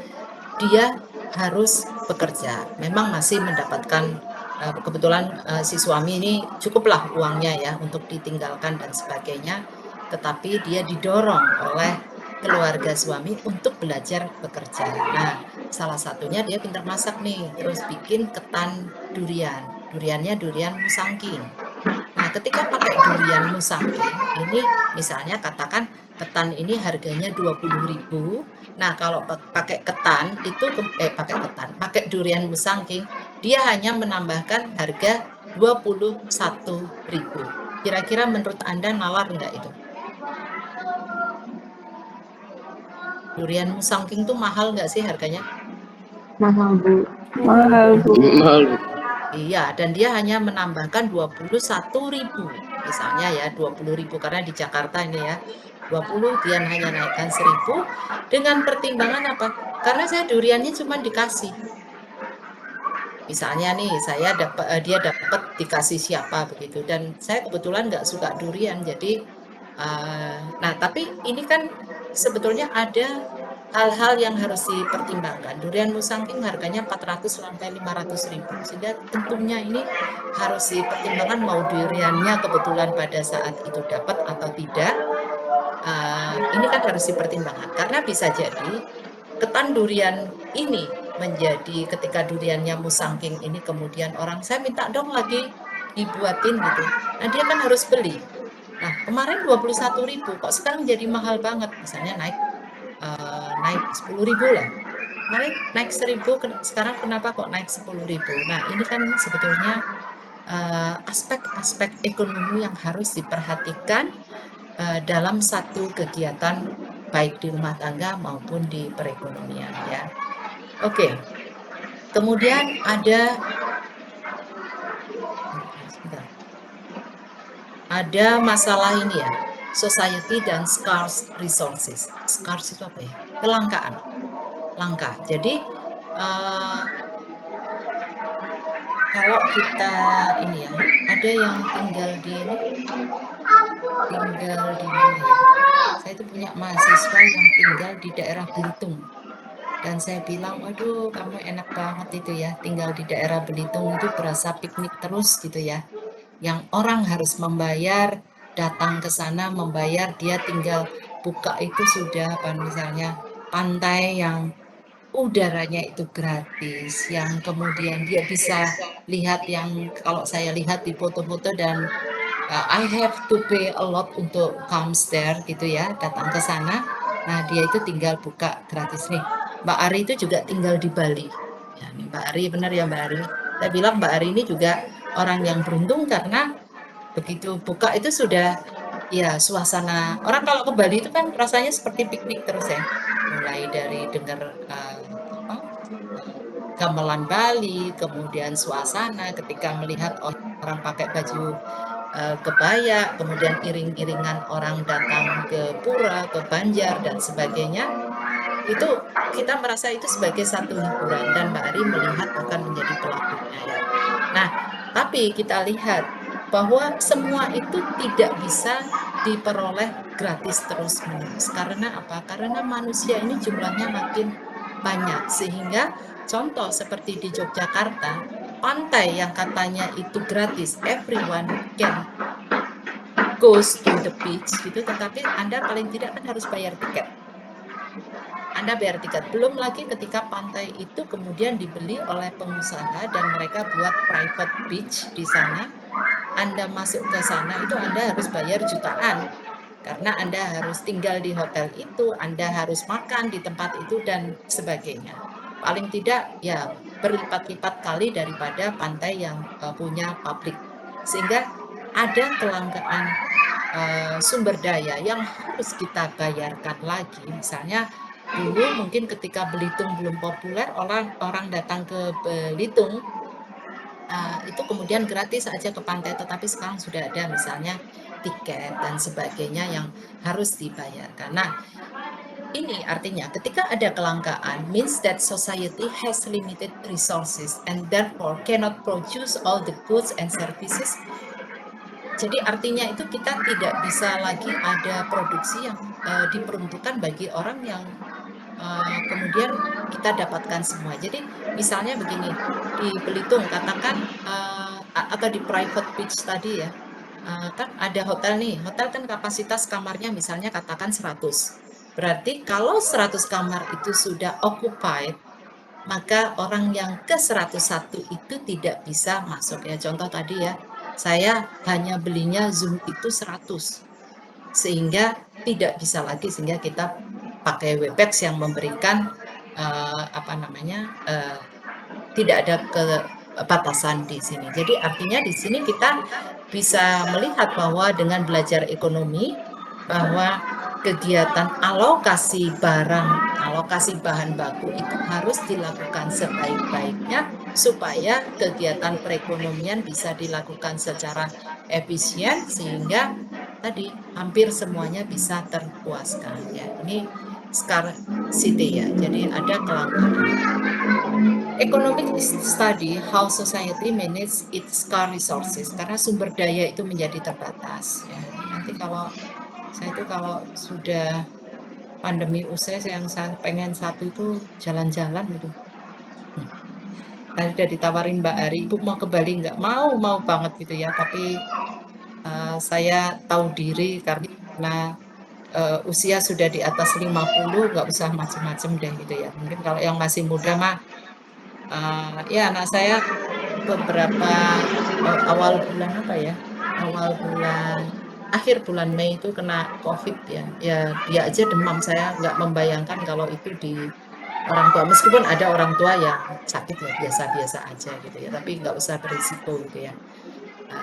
dia harus bekerja. Memang masih mendapatkan kebetulan si suami ini cukuplah uangnya ya untuk ditinggalkan dan sebagainya, tetapi dia didorong oleh keluarga suami untuk belajar bekerja. Nah, salah satunya dia pintar masak nih, terus bikin ketan durian. Duriannya durian musangking. Nah, ketika pakai durian musangking, ini misalnya katakan ketan ini harganya 20.000. Nah, kalau pakai ketan itu pakai durian musangking, dia hanya menambahkan harga 21.000. Kira-kira menurut Anda nawar enggak itu? Durian Musangking tuh mahal nggak sih harganya? Mahal, Bu. Mahal, Bu. Iya, dan dia hanya menambahkan 21.000. Misalnya ya 20.000 karena di Jakarta ini ya 20, dia hanya naikkan 1.000 dengan pertimbangan apa? Karena saya duriannya cuma dikasih. Misalnya nih dia dapat dikasih siapa begitu, dan saya kebetulan nggak suka durian, jadi nah tapi ini kan sebetulnya ada hal-hal yang harus dipertimbangkan. Durian Musangking harganya 400 sampai 500.000, sehingga tentunya ini harus dipertimbangkan mau duriannya kebetulan pada saat itu dapat atau tidak. Ini kan harus dipertimbangkan karena bisa jadi ketan durian ini menjadi ketika duriannya Musangking ini kemudian orang saya minta dong lagi dibuatin gitu. Nah dia kan harus beli. Nah kemarin 21.000 kok sekarang jadi mahal banget, misalnya naik 10.000 lah. Kemarin naik 1.000, sekarang kenapa kok naik 10.000? Nah ini kan sebetulnya aspek-aspek ekonomi yang harus diperhatikan dalam satu kegiatan baik di rumah tangga maupun di perekonomian ya. Oke. Kemudian ada masalah ini ya, society dan scarce resources. Scarce itu apa ya? Kelangkaan. Langka. Jadi kalau kita ini ya, ada yang tinggal di mana ya? Saya itu punya mahasiswa yang tinggal di daerah Belitung. Dan saya bilang, waduh kamu enak banget itu ya, tinggal di daerah Belitung itu berasa piknik terus gitu ya. Yang orang harus membayar, datang ke sana membayar, dia tinggal buka itu sudah apa misalnya pantai yang udaranya itu gratis, yang kemudian dia bisa lihat yang kalau saya lihat di foto-foto dan I have to pay a lot untuk comes there gitu ya, datang ke sana. Nah, dia itu tinggal buka gratis nih. Mbak Ari itu juga tinggal di Bali. Ya, nih Mbak Ari, benar ya Mbak Ari. Saya bilang Mbak Ari ini juga orang yang beruntung karena begitu buka itu sudah ya suasana. Orang kalau ke Bali itu kan rasanya seperti piknik terus ya. Mulai dari dengar gamelan Bali, kemudian suasana ketika melihat orang pakai baju kebaya, kemudian iring-iringan orang datang ke pura, ke Banjar dan sebagainya, itu kita merasa itu sebagai satu hiburan dan Mbak Ari melihat akan menjadi pelakunya ya. Nah, tapi kita lihat bahwa semua itu tidak bisa diperoleh gratis terus-menerus. Karena apa? Karena manusia ini jumlahnya makin banyak sehingga contoh seperti di Yogyakarta, pantai yang katanya itu gratis, everyone can goes to the beach gitu, tetapi Anda paling tidak kan harus bayar tiket. Anda bayar tiket. Belum lagi ketika pantai itu kemudian dibeli oleh pengusaha dan mereka buat private beach di sana. Anda masuk ke sana itu Anda harus bayar jutaan. Karena Anda harus tinggal di hotel itu, Anda harus makan di tempat itu dan sebagainya. Paling tidak ya berlipat-lipat kali daripada pantai yang punya publik. Sehingga ada kelangkaan sumber daya yang harus kita bayarkan lagi. Misalnya dulu mungkin ketika Belitung belum populer, orang datang ke Belitung itu kemudian gratis aja ke pantai, tetapi sekarang sudah ada misalnya tiket dan sebagainya yang harus dibayarkan. Nah, ini artinya ketika ada kelangkaan means that society has limited resources and therefore cannot produce all the goods and services. Jadi artinya itu kita tidak bisa lagi ada produksi yang diperuntukkan bagi orang yang kemudian kita dapatkan semua. Jadi misalnya begini, di Belitung katakan atau di private beach tadi ya, kan ada hotel nih, hotel kan kapasitas kamarnya misalnya katakan 100. Berarti kalau 100 kamar itu sudah occupied, maka orang yang ke 101 itu tidak bisa masuk ya. Contoh tadi ya, saya hanya belinya Zoom itu 100. Sehingga tidak bisa lagi, sehingga kita pakai Webex yang memberikan tidak ada kebatasan di sini. Jadi artinya di sini kita bisa melihat bahwa dengan belajar ekonomi bahwa kegiatan alokasi barang, alokasi bahan baku itu harus dilakukan sebaik-baiknya supaya kegiatan perekonomian bisa dilakukan secara efisien sehingga tadi hampir semuanya bisa terpuaskan ya. Ini scarcity ya. Jadi ada kelangkaan. Economic study how society manage its scarce resources karena sumber daya itu menjadi terbatas ya. Nanti kalau sudah pandemi usai yang saya pengen satu itu jalan-jalan gitu. Tadi udah ditawarin Mbak Ari, Ibu mau ke Bali nggak? Mau banget gitu ya. Tapi saya tahu diri karena usia sudah di atas 50, nggak usah macem-macem deh gitu ya. Mungkin kalau yang masih muda mah, ya anak saya beberapa awal bulan apa ya? Awal bulan akhir bulan Mei itu kena COVID ya. Ya dia aja demam, saya nggak membayangkan kalau itu di orang tua. Meskipun ada orang tua yang sakit ya biasa-biasa aja gitu ya. Tapi nggak usah berisiko gitu ya.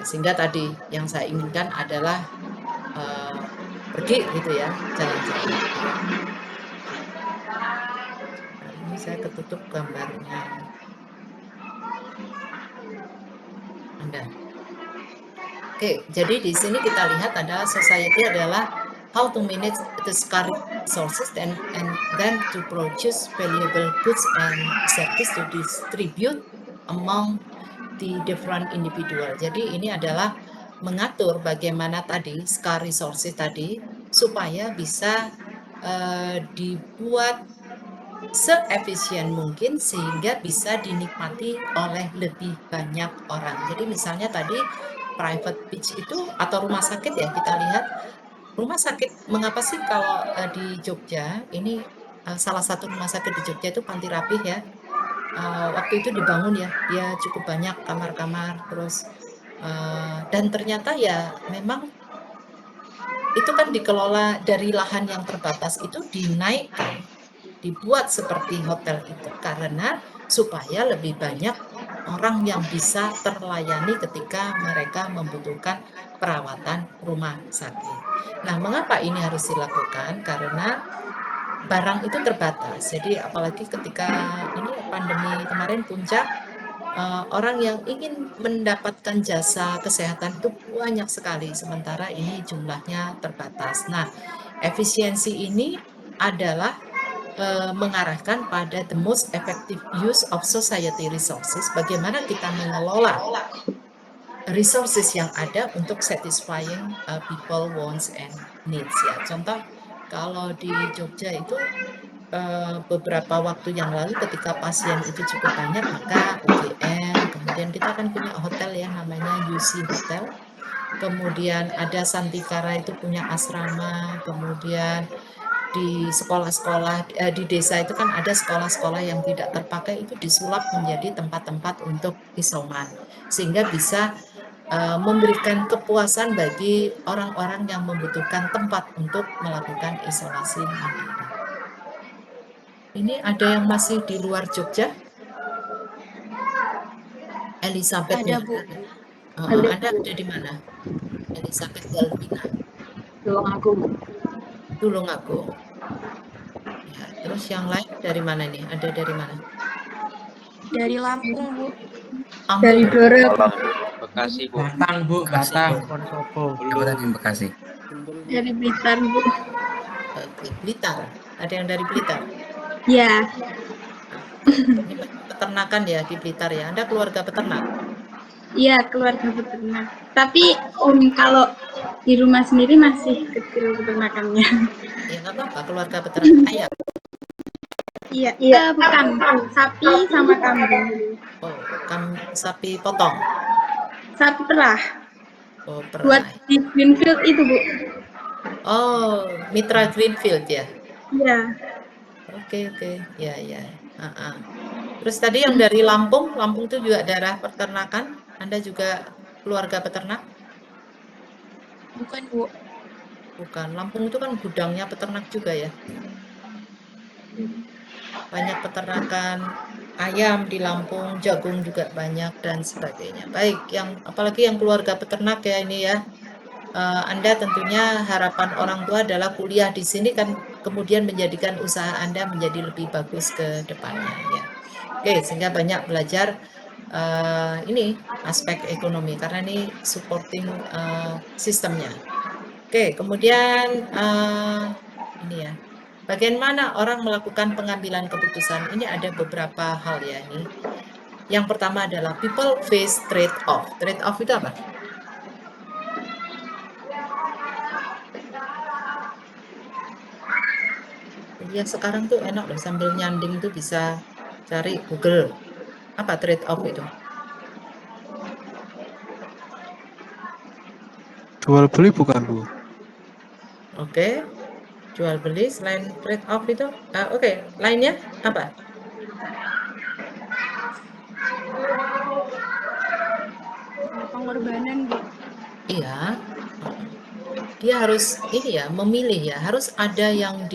Sehingga tadi yang saya inginkan adalah pergi gitu ya, jalan-jalan. Nah, ini saya ketutup gambarnya. Anda. Oke, jadi di sini kita lihat adalah society adalah how to manage the scarce resources and then to produce valuable goods and services to distribute among the different individual. Jadi ini adalah mengatur bagaimana tadi scarce resources tadi supaya bisa dibuat seefisien mungkin sehingga bisa dinikmati oleh lebih banyak orang. Jadi misalnya tadi private beach itu atau rumah sakit ya kita lihat rumah sakit mengapa sih kalau di Jogja ini salah satu rumah sakit di Jogja itu Panti Rapih ya. Waktu itu dibangun ya, dia cukup banyak kamar-kamar terus dan ternyata ya memang itu kan dikelola dari lahan yang terbatas itu dinaikkan, dibuat seperti hotel itu karena supaya lebih banyak orang yang bisa terlayani ketika mereka membutuhkan perawatan rumah sakit. Nah, mengapa ini harus dilakukan? Karena barang itu terbatas. Jadi apalagi ketika ini pandemi kemarin puncak, orang yang ingin mendapatkan jasa kesehatan itu banyak sekali, sementara ini jumlahnya terbatas. Nah, efisiensi ini adalah mengarahkan pada the most effective use of society resources, bagaimana kita mengelola resources yang ada untuk satisfying people wants and needs ya. Contoh kalau di Jogja itu beberapa waktu yang lalu ketika pasien itu cukup banyak maka UGM, kemudian kita akan punya hotel ya namanya UC Hotel, kemudian ada Santikara itu punya asrama, kemudian di sekolah-sekolah di desa itu kan ada sekolah-sekolah yang tidak terpakai itu disulap menjadi tempat-tempat untuk isoman sehingga bisa memberikan kepuasan bagi orang-orang yang membutuhkan tempat untuk melakukan isolasi mandiri. Ini ada yang masih di luar Jogja? Elizabeth Ada, Bu. Anda ada di mana? Elizabeth Galvina. Tulungagung. Ya, terus yang lain dari mana nih? Ada dari mana? Dari Lampung, Bu. Dari Dora. Malang, Bekasi, Bu. Batang, Bu, Bekasi, Batang, Bu. Wonosobo. Kabupaten Bekasi. Dari Blitar, Bu. Blitar. Ada yang dari Blitar? Ya, Ini peternakan ya di Blitar ya. Anda keluarga peternak? iya keluarga peternak. Tapi kalau di rumah sendiri masih kecil peternakannya. Ya nggak apa-apa, keluarga peternak ayam. Iya, bukan. Sapi sama kambing. Oh, sapi potong. Sapi perah. Oh, Buat perah. di Greenfield itu, Bu. Oh, Mitra Greenfield ya. Iya. Oke. Ya. Terus tadi yang dari Lampung itu juga daerah peternakan. Anda juga keluarga peternak? Bukan, Bu. Bukan. Lampung itu kan gudangnya peternak juga ya. Banyak peternakan ayam di Lampung, jagung juga banyak dan sebagainya. Baik, apalagi yang keluarga peternak ya ini ya. Anda tentunya harapan orang tua adalah kuliah di sini kan kemudian menjadikan usaha Anda menjadi lebih bagus ke depannya ya. Oke, sehingga banyak belajar ini aspek ekonomi karena ini supporting sistemnya. Oke, kemudian ini ya. Bagaimana orang melakukan pengambilan keputusan? Ini ada beberapa hal ya ini. Yang pertama adalah people face trade-off. Trade-off itu apa? Ya sekarang tuh enak loh sambil nyanding tuh bisa cari Google. Apa trade-off itu? Jual beli bukan, Bu? Oke. Jual beli selain trade-off itu. Oke, lainnya apa? Pengorbanan gitu. Iya. Dia harus ini ya, memilih ya, harus ada yang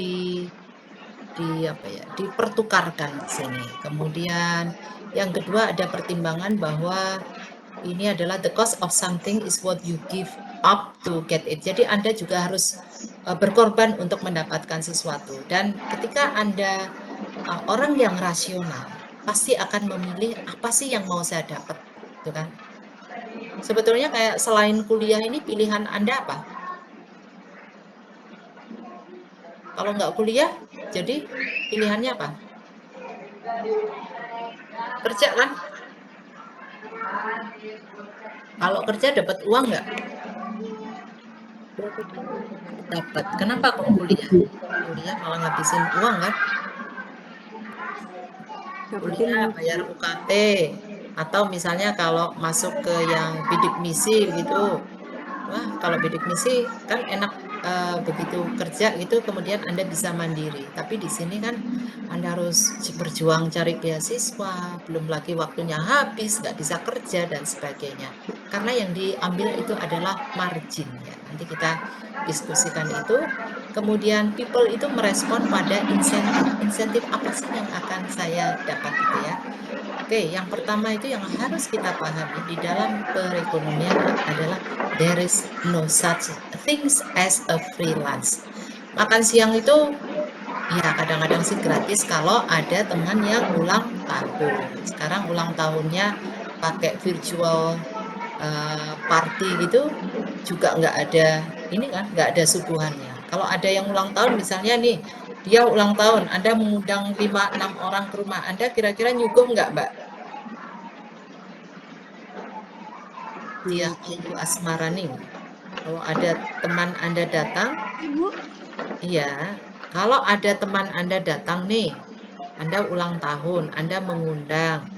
apa ya, dipertukarkan di sini. Kemudian yang kedua ada pertimbangan bahwa ini adalah the cost of something is what you give up to get it. Jadi Anda juga harus berkorban untuk mendapatkan sesuatu. Dan ketika Anda orang yang rasional pasti akan memilih apa sih yang mau saya dapat, gitu kan? Sebetulnya kayak selain kuliah ini pilihan Anda apa? Kalau nggak kuliah, jadi pilihannya apa? Kerja kan? Kalau kerja dapat uang nggak? Dapat. Kenapa kok kuliah? Kuliah malah ngabisin uang kan? Kuliah bayar UKT atau misalnya kalau masuk ke yang bidik misi gitu. Wah, kalau bidik misi kan enak begitu kerja gitu kemudian Anda bisa mandiri. Tapi di sini kan Anda harus berjuang cari beasiswa, belum lagi waktunya habis, nggak bisa kerja dan sebagainya. Karena yang diambil itu adalah margin ya. Nanti kita diskusikan itu. Kemudian people itu merespon pada insentif. Insentif apa sih yang akan saya dapat gitu ya. Oke, yang pertama itu yang harus kita pahami di dalam perekonomian adalah there is no such things as a freelance. Makan siang itu ya kadang-kadang sih gratis kalau ada teman yang ulang tahun. Sekarang ulang tahunnya pakai virtual party gitu juga nggak ada ini kan nggak ada suguhannya. Kalau ada yang ulang tahun misalnya nih dia ulang tahun, Anda mengundang 5-6 orang ke rumah Anda, kira-kira nyuguh nggak, Mbak? Dia Ibu Asmarani. Kalau ada teman Anda datang, Ibu, iya. Kalau ada teman Anda datang nih, Anda ulang tahun, Anda mengundang,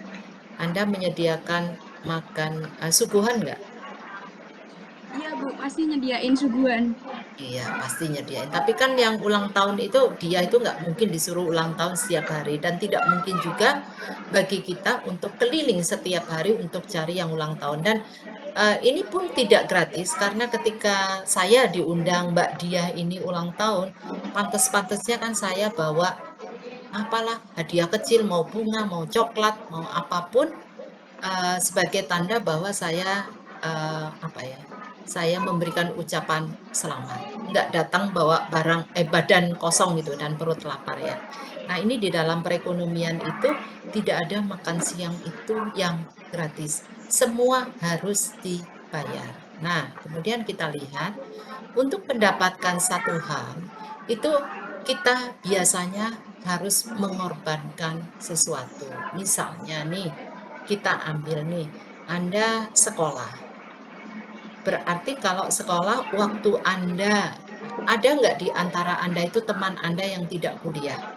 Anda menyediakan makan suguhan nggak? iya Bu, pasti nyediain suguhan. Iya, pasti nyediain. Tapi kan yang ulang tahun itu, dia itu nggak mungkin disuruh ulang tahun setiap hari. Dan tidak mungkin juga bagi kita untuk keliling setiap hari untuk cari yang ulang tahun. Dan ini pun tidak gratis, karena ketika saya diundang Mbak Diah ini ulang tahun, pantes-pantesnya kan saya bawa apalah, hadiah kecil, mau bunga, mau coklat, mau apapun, sebagai tanda bahwa saya apa ya, saya memberikan ucapan selamat. Nggak datang bawa barang badan kosong gitu dan perut lapar ya. Nah ini di dalam perekonomian itu tidak ada makan siang itu yang gratis. Semua harus dibayar. Nah kemudian kita lihat untuk mendapatkan satu hal itu kita biasanya harus mengorbankan sesuatu. Misalnya nih kita ambil nih Anda sekolah. Berarti kalau sekolah waktu Anda, ada nggak di antara Anda itu teman Anda yang tidak kuliah?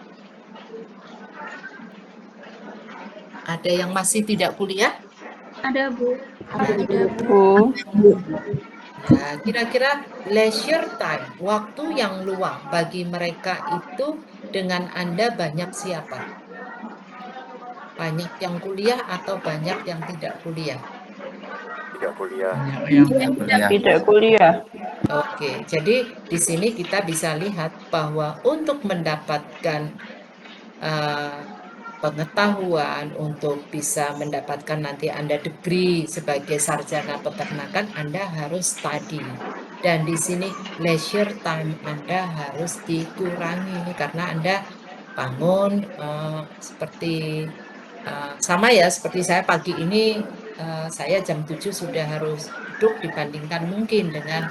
Ada yang masih tidak kuliah? Ada, Bu. Ada Bu. Ya, kira-kira leisure time, waktu yang luang bagi mereka itu dengan Anda banyak siapa? Banyak yang kuliah atau banyak yang tidak kuliah? Tidak kuliah. Yang tidak kuliah. Tidak kuliah. Oke, jadi di sini kita bisa lihat bahwa untuk mendapatkan pengetahuan, untuk bisa mendapatkan nanti Anda degree sebagai sarjana peternakan, Anda harus study. Dan di sini leisure time Anda harus dikurangi karena Anda bangun seperti sama ya seperti saya pagi ini saya jam 7 sudah harus duduk dibandingkan mungkin dengan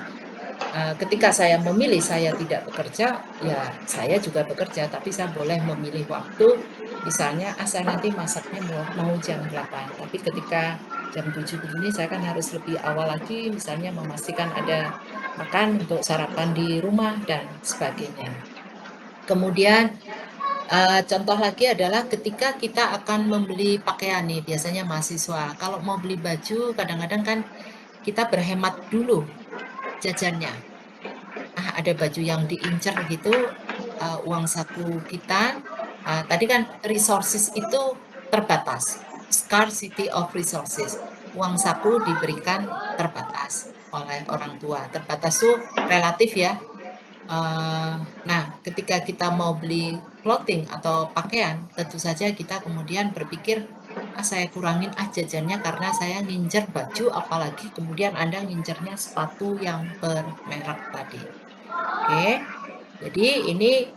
ketika saya memilih saya tidak bekerja, ya saya juga bekerja, tapi saya boleh memilih waktu, misalnya saya nanti masaknya mau jam 8, tapi ketika jam 7 begini saya kan harus lebih awal lagi, misalnya memastikan ada makan untuk sarapan di rumah dan sebagainya. Kemudian contoh lagi adalah ketika kita akan membeli pakaian nih, biasanya mahasiswa, kalau mau beli baju kadang-kadang kan kita berhemat dulu jajannya. Ada baju yang diincar gitu, uang saku kita, tadi kan resources itu terbatas, scarcity of resources. Uang saku diberikan terbatas oleh orang tua. Terbatas itu relatif ya. Nah, ketika kita mau beli clothing atau pakaian, tentu saja kita kemudian berpikir, saya kurangin jajannya karena saya ngincer baju, apalagi kemudian Anda ngincernya sepatu yang bermerek tadi. Oke, jadi ini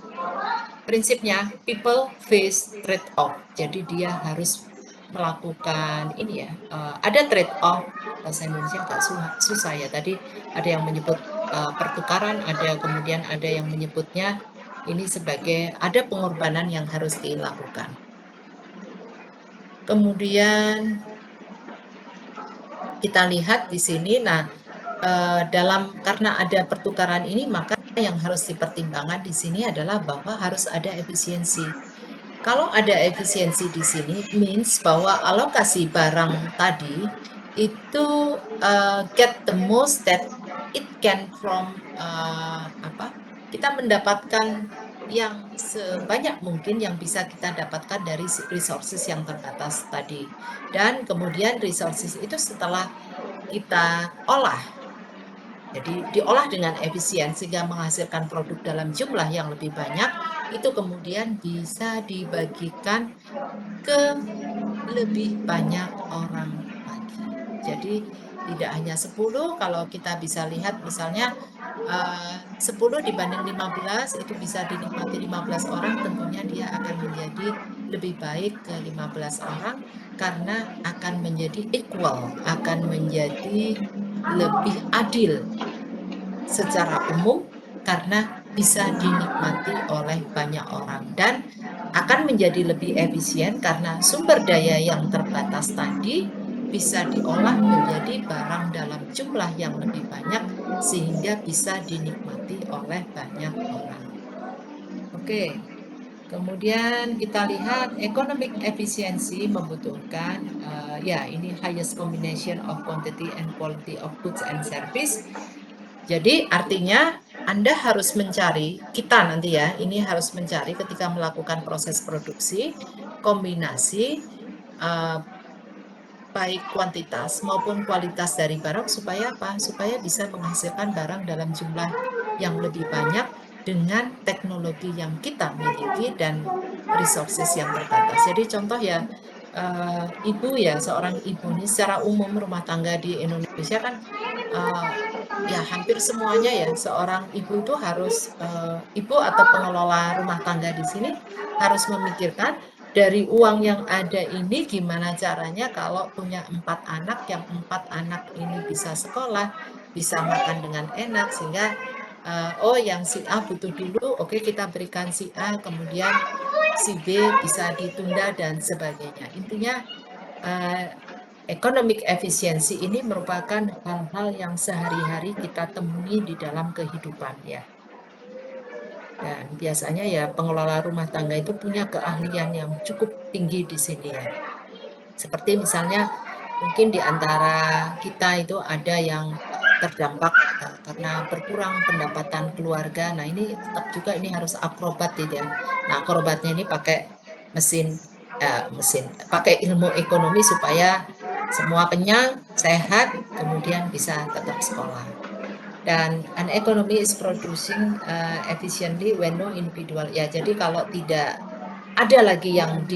prinsipnya people face trade off. Jadi dia harus melakukan ini ya, ada trade off, bahasa Indonesia agak susah ya. Tadi ada yang menyebut pertukaran, kemudian ada yang menyebutnya ini sebagai ada pengorbanan yang harus dilakukan. Kemudian kita lihat di sini, nah karena ada pertukaran ini, maka yang harus dipertimbangkan di sini adalah bahwa harus ada efisiensi. Kalau ada efisiensi di sini, means bahwa alokasi barang tadi itu get the most that it can from kita mendapatkan yang sebanyak mungkin yang bisa kita dapatkan dari resources yang terbatas tadi. Dan kemudian resources itu setelah kita olah, jadi diolah dengan efisien sehingga menghasilkan produk dalam jumlah yang lebih banyak, itu kemudian bisa dibagikan ke lebih banyak orang lagi. Jadi tidak hanya 10, kalau kita bisa lihat misalnya 10 dibanding 15 itu bisa dinikmati 15 orang, tentunya dia akan menjadi lebih baik ke 15 orang karena akan menjadi equal, akan menjadi lebih adil secara umum karena bisa dinikmati oleh banyak orang dan akan menjadi lebih efisien karena sumber daya yang terbatas tadi bisa diolah menjadi barang dalam jumlah yang lebih banyak sehingga bisa dinikmati oleh banyak orang. Oke. Kemudian kita lihat economic efficiency membutuhkan ini highest combination of quantity and quality of goods and service. Jadi artinya Anda harus mencari, kita nanti ya, ini harus mencari ketika melakukan proses produksi kombinasi baik kuantitas maupun kualitas dari barang supaya apa? Supaya bisa menghasilkan barang dalam jumlah yang lebih banyak dengan teknologi yang kita miliki dan resources yang terbatas. Jadi contoh ya, ibu ya, seorang ibu ini secara umum rumah tangga di Indonesia kan ya hampir semuanya ya, seorang ibu itu harus, ibu atau pengelola rumah tangga di sini harus memikirkan dari uang yang ada ini gimana caranya kalau punya 4 anak, yang 4 anak ini bisa sekolah, bisa makan dengan enak sehingga yang si A butuh dulu, oke kita berikan si A, kemudian si B bisa ditunda dan sebagainya. Intinya economic efficiency ini merupakan hal-hal yang sehari-hari kita temui di dalam kehidupan ya. Dan biasanya ya pengelola rumah tangga itu punya keahlian yang cukup tinggi di sini ya. Seperti misalnya mungkin di antara kita itu ada yang terdampak karena berkurang pendapatan keluarga. Nah ini tetap juga ini harus akrobat gitu ya. Nah akrobatnya ini pakai pakai ilmu ekonomi supaya semua kenyang, sehat, kemudian bisa tetap sekolah. Dan an economy is producing efficiently when no individual. Ya jadi kalau tidak ada lagi yang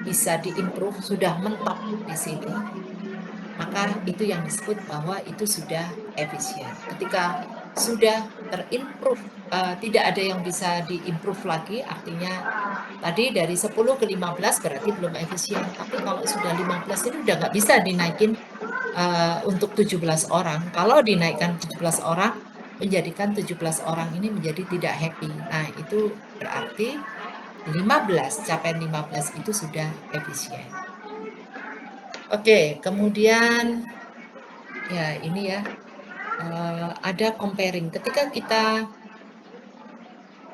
bisa diimprove, sudah mentok di sini, maka itu yang disebut bahwa itu sudah efisien. Ketika sudah terimprove, tidak ada yang bisa diimprove lagi, artinya tadi dari 10 ke 15 berarti belum efisien, tapi kalau sudah 15 ini udah nggak bisa dinaikin untuk 17 orang. Kalau dinaikkan 17 orang, menjadikan 17 orang ini menjadi tidak happy. Nah, itu berarti 15, capaian 15 itu sudah efisien. Oke, kemudian ya ini ya, ada comparing. Ketika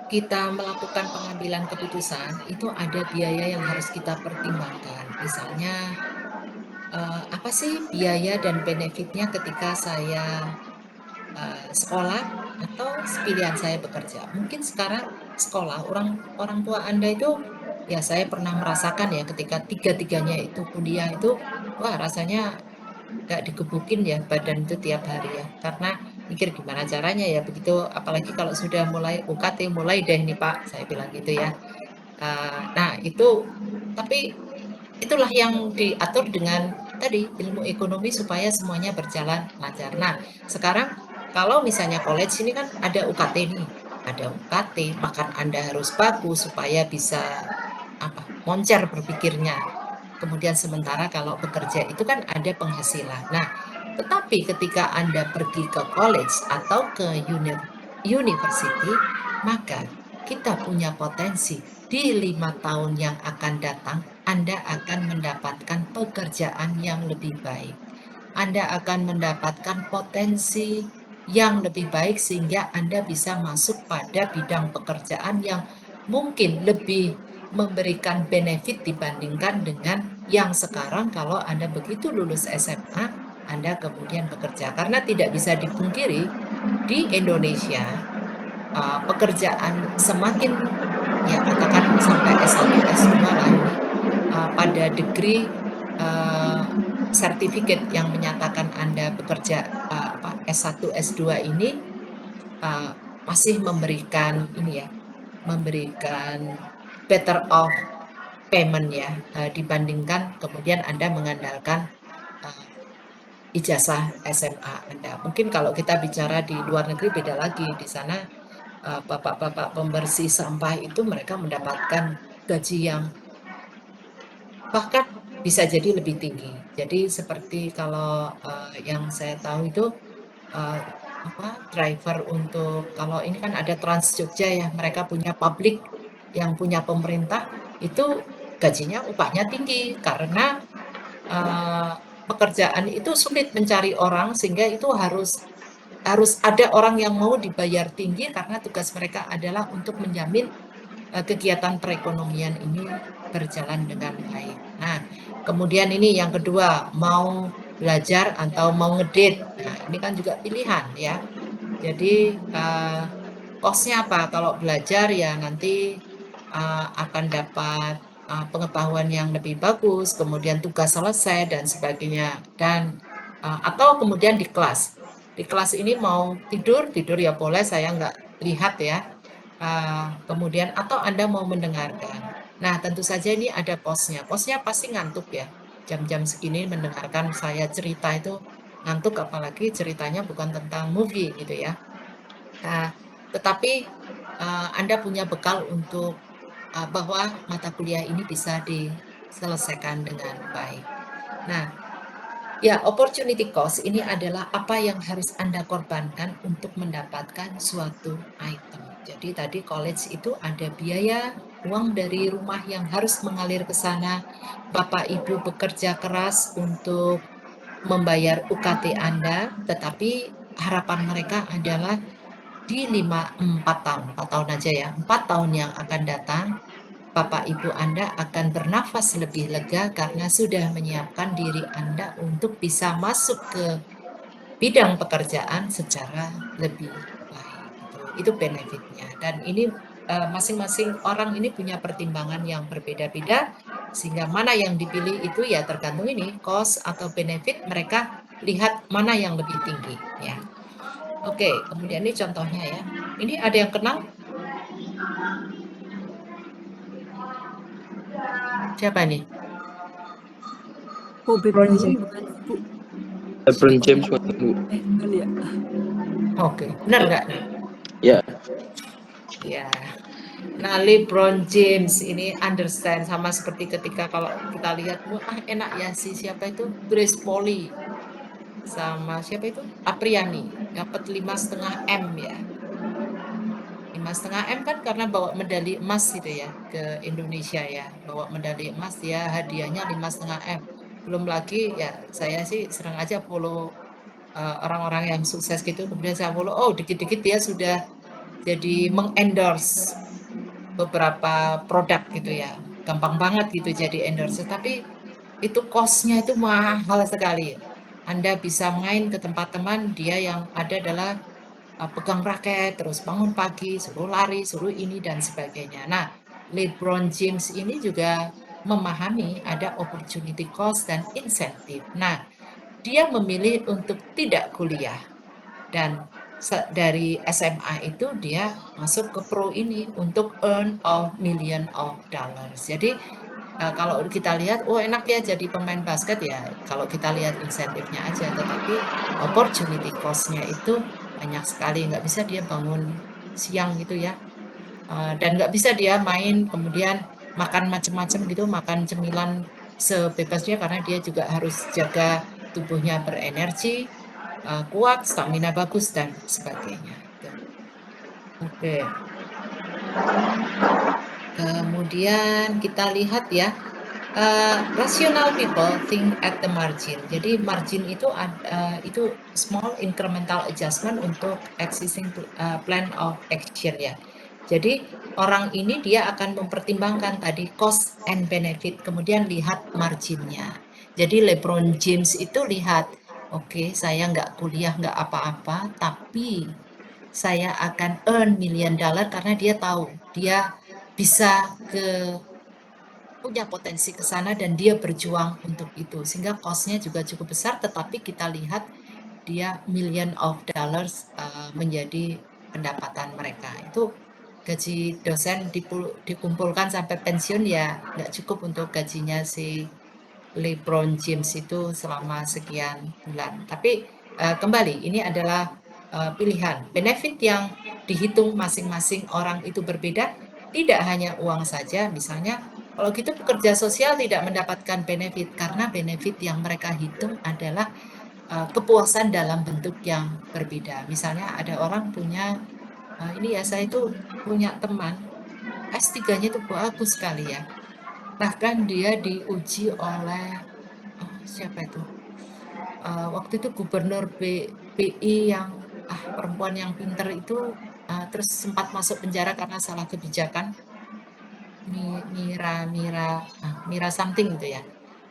kita melakukan pengambilan keputusan, itu ada biaya yang harus kita pertimbangkan. Misalnya, apa sih biaya dan benefitnya ketika saya sekolah atau pilihan saya bekerja. Mungkin sekarang sekolah, orang tua Anda itu, ya saya pernah merasakan ya ketika tiga-tiganya itu kuliah itu, wah rasanya nggak digebukin ya badan itu tiap hari ya. Karena mikir gimana caranya ya begitu, apalagi kalau sudah mulai UKT, mulai deh nih Pak, saya bilang gitu ya. Nah itu, tapi itulah yang diatur dengan tadi ilmu ekonomi supaya semuanya berjalan lancar. Nah, sekarang kalau misalnya college ini kan ada UKT nih, ada UKT, makan Anda harus bagus supaya bisa apa? Moncer berpikirnya. Kemudian sementara kalau bekerja itu kan ada penghasilan. Nah, tetapi ketika Anda pergi ke college atau ke university, maka kita punya potensi di 5 tahun yang akan datang, Anda akan mendapatkan pekerjaan yang lebih baik. Anda akan mendapatkan potensi yang lebih baik sehingga Anda bisa masuk pada bidang pekerjaan yang mungkin lebih memberikan benefit dibandingkan dengan yang sekarang kalau Anda begitu lulus SMA, Anda kemudian bekerja. Karena tidak bisa dipungkiri di Indonesia pekerjaan semakin ya katakan sampai S1, S2 lah ini pada degree sertifikat yang menyatakan Anda bekerja S1, S2 ini masih memberikan ini ya, memberikan better off payment ya dibandingkan kemudian Anda mengandalkan ijazah SMA Anda. Mungkin kalau kita bicara di luar negeri beda lagi. Di sana bapak-bapak pembersih sampah itu mereka mendapatkan gaji yang bahkan bisa jadi lebih tinggi. Jadi seperti kalau yang saya tahu itu driver untuk kalau ini kan ada Trans Jogja ya, mereka punya publik yang punya pemerintah itu gajinya upahnya tinggi karena pekerjaan itu sulit mencari orang sehingga itu harus ada orang yang mau dibayar tinggi karena tugas mereka adalah untuk menjamin kegiatan perekonomian ini berjalan dengan baik. Nah, kemudian ini yang kedua, mau belajar atau mau ngedate. Nah, ini kan juga pilihan ya. Jadi cost-nya apa? Kalau belajar ya nanti akan dapat pengetahuan yang lebih bagus, kemudian tugas selesai dan sebagainya. Dan atau kemudian di kelas. Di kelas ini mau tidur ya boleh, saya nggak lihat ya. Kemudian atau Anda mau mendengarkan. Nah, tentu saja ini ada cost-nya. Cost-nya pasti ngantuk ya. Jam-jam segini mendengarkan saya cerita itu ngantuk, apalagi ceritanya bukan tentang movie gitu ya. Nah, tetapi Anda punya bekal untuk bahwa mata kuliah ini bisa diselesaikan dengan baik. Nah, ya, opportunity cost ini adalah apa yang harus Anda korbankan untuk mendapatkan suatu item. Jadi tadi college itu ada biaya, uang dari rumah yang harus mengalir ke sana. Bapak Ibu bekerja keras untuk membayar UKT Anda, tetapi harapan mereka adalah di 4 tahun aja ya, 4 tahun yang akan datang, Bapak Ibu Anda akan bernafas lebih lega karena sudah menyiapkan diri Anda untuk bisa masuk ke bidang pekerjaan secara lebih baik. Itu benefitnya. Dan ini masing-masing orang ini punya pertimbangan yang berbeda-beda, sehingga mana yang dipilih itu ya tergantung ini cost atau benefit, mereka lihat mana yang lebih tinggi ya. Oke, kemudian ini contohnya ya. Ini ada yang kenal? Siapa nih? LeBron James bukan Bu? LeBron James bukan Bu? Bukan ya. Oke, benar nggak? Ya, Ya. Nah, LeBron James ini understand sama seperti ketika kalau kita lihat, wah enak ya si siapa itu Grace Polly sama siapa itu Apriani dapat 5,5 M ya. 5,5 M kan karena bawa medali emas gitu ya ke Indonesia ya, bawa medali emas ya hadiahnya 5,5 M. Belum lagi ya saya sih sering aja follow orang-orang yang sukses gitu, kemudian saya follow, oh dikit-dikit dia sudah jadi mengendorse beberapa produk gitu ya. Gampang banget gitu jadi endorse, tapi itu cost-nya itu mahal sekali. Anda bisa main ke tempat teman, dia yang ada adalah pegang raket, terus bangun pagi, suruh lari, suruh ini dan sebagainya. Nah, LeBron James ini juga memahami ada opportunity cost dan insentif. Nah, dia memilih untuk tidak kuliah dan dari SMA itu dia masuk ke pro ini untuk earn of million of dollars. Jadi kalau kita lihat, oh enak ya jadi pemain basket ya. Kalau kita lihat insentifnya aja, tetapi opportunity cost-nya itu banyak sekali. Nggak bisa dia bangun siang gitu ya. Dan nggak bisa dia main kemudian makan macam-macam gitu, makan cemilan sebebasnya karena dia juga harus jaga tubuhnya berenergi, kuat, stamina bagus dan sebagainya. Oke. Kemudian kita lihat ya, rational people think at the margin. Jadi margin itu small incremental adjustment untuk existing plan of action ya. Jadi orang ini dia akan mempertimbangkan tadi cost and benefit, kemudian lihat marginnya. Jadi LeBron James itu lihat, oke, saya nggak kuliah nggak apa-apa, tapi saya akan earn million dollar karena dia tahu dia bisa punya potensi ke sana dan dia berjuang untuk itu sehingga cost-nya juga cukup besar, tetapi kita lihat dia million of dollars menjadi pendapatan mereka. Itu gaji dosen dikumpulkan sampai pensiun ya nggak cukup untuk gajinya si LeBron James itu selama sekian bulan. Tapi kembali ini adalah pilihan. Benefit yang dihitung masing-masing orang itu berbeda, tidak hanya uang saja. Misalnya kalau gitu pekerja sosial tidak mendapatkan benefit karena benefit yang mereka hitung adalah kepuasan dalam bentuk yang berbeda. Misalnya ada orang punya ini ya saya itu punya teman S3-nya itu bagus sekali ya. Bahkan dia diuji oleh siapa itu? Waktu itu gubernur BI yang perempuan yang pinter itu terus sempat masuk penjara karena salah kebijakan. Mira something gitu ya.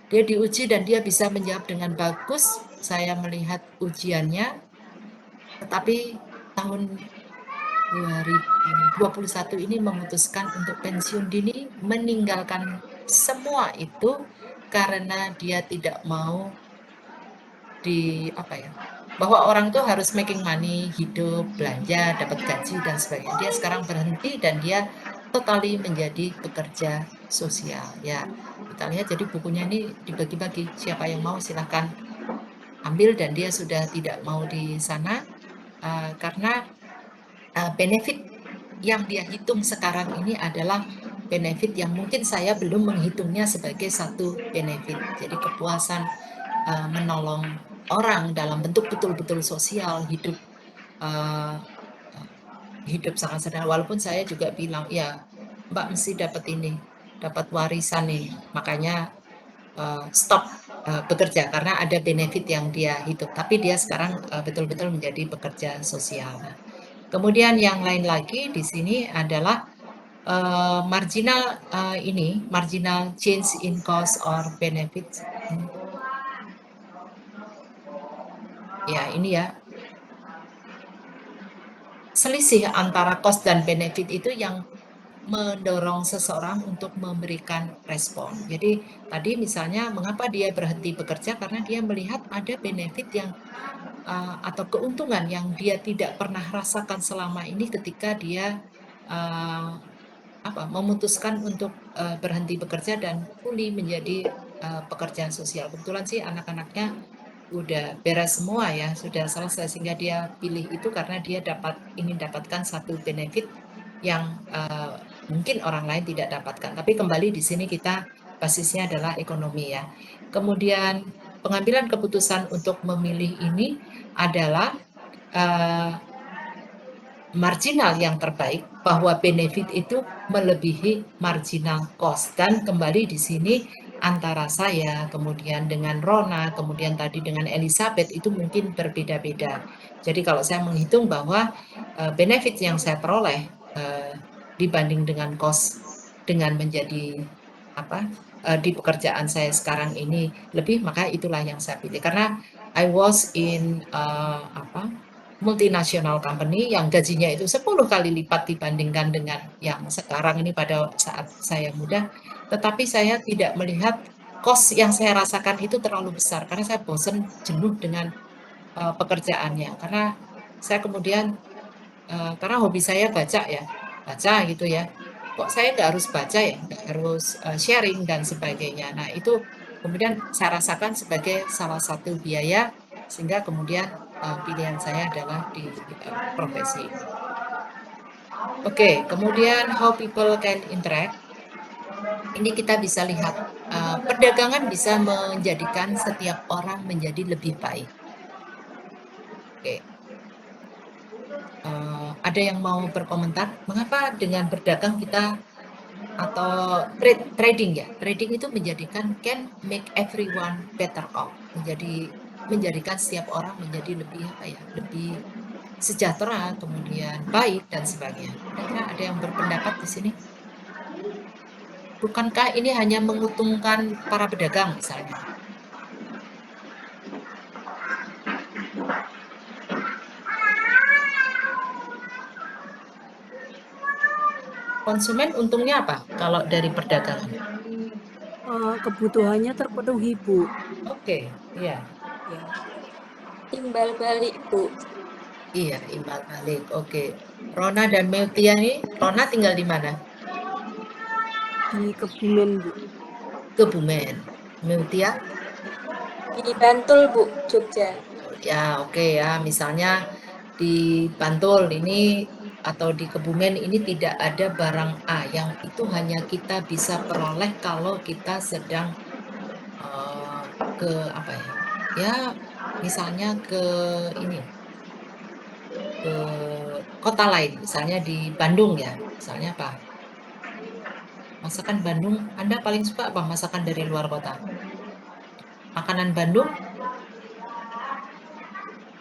Dia diuji dan dia bisa menjawab dengan bagus. Saya melihat ujiannya, tetapi tahun 2021 ini memutuskan untuk pensiun dini, meninggalkan semua itu karena dia tidak mau bahwa orang itu harus making money, hidup, belanja, dapat gaji dan sebagainya. Dia sekarang berhenti dan dia totally menjadi pekerja sosial. Ya, kita lihat jadi bukunya ini dibagi-bagi. Siapa yang mau silahkan ambil dan dia sudah tidak mau di sana karena benefit yang dia hitung sekarang ini adalah benefit yang mungkin saya belum menghitungnya sebagai satu benefit. Jadi kepuasan menolong orang dalam bentuk betul-betul sosial, hidup sangat sederhana. Walaupun saya juga bilang, ya Mbak mesti dapat ini, dapat warisan nih, makanya stop bekerja karena ada benefit yang dia hidup. Tapi dia sekarang betul-betul menjadi pekerja sosial. Nah, kemudian yang lain lagi di sini adalah marginal change in cost or benefit. Ya, ini ya. Selisih antara cost dan benefit itu yang mendorong seseorang untuk memberikan respon. Jadi tadi misalnya mengapa dia berhenti bekerja karena dia melihat ada benefit yang atau keuntungan yang dia tidak pernah rasakan selama ini ketika dia memutuskan untuk berhenti bekerja dan fully menjadi pekerja sosial. Kebetulan sih anak-anaknya udah beres semua ya, sudah selesai sehingga dia pilih itu karena dia ingin dapatkan satu benefit yang mungkin orang lain tidak dapatkan. Tapi kembali di sini kita basisnya adalah ekonomi ya. Kemudian pengambilan keputusan untuk memilih ini adalah marginal yang terbaik, bahwa benefit itu melebihi marginal cost. Dan kembali di sini antara saya, kemudian dengan Rona, kemudian tadi dengan Elizabeth itu mungkin berbeda-beda. Jadi kalau saya menghitung bahwa benefit yang saya peroleh dibanding dengan cost dengan menjadi di pekerjaan saya sekarang ini lebih, maka itulah yang saya pilih. Karena I was in multinational company yang gajinya itu 10 kali lipat dibandingkan dengan yang sekarang ini pada saat saya muda. Tetapi saya tidak melihat cost yang saya rasakan itu terlalu besar karena saya bosan, jenuh dengan pekerjaannya. Karena saya kemudian karena hobi saya baca ya, baca gitu ya. Kok saya nggak harus baca ya, nggak harus sharing dan sebagainya. Nah itu kemudian saya rasakan sebagai salah satu biaya sehingga kemudian pilihan saya adalah di profesi ini. Oke, kemudian how people can interact. Ini kita bisa lihat perdagangan bisa menjadikan setiap orang menjadi lebih baik. Oke. Ada yang mau berkomentar? Mengapa dengan berdagang kita atau trading ya? Trading itu menjadikan can make everyone better off. Menjadikan setiap orang menjadi lebih sejahtera, kemudian baik dan sebagainya. Kira-kira ada yang berpendapat di sini? Bukankah ini hanya menguntungkan para pedagang misalnya? Konsumen untungnya apa kalau dari perdagangan? Kebutuhannya terpenuhi, Bu. Oke, iya. Ya. Timbal balik, Bu. Iya, imbal balik. Oke. Rona dan Meltia nih, Rona tinggal di mana? Di Kebumen, Bu. Kebumen. Meltia? Di Bantul, Bu, Jogja. Ya, oke ya. Misalnya di Bantul ini atau di Kebumen ini tidak ada barang A yang itu hanya kita bisa peroleh kalau kita sedang ke apa ya? Ya, misalnya ke kota lain, misalnya di Bandung ya. Misalnya apa? Masakan Bandung, Anda paling suka apa masakan dari luar kota? Makanan Bandung?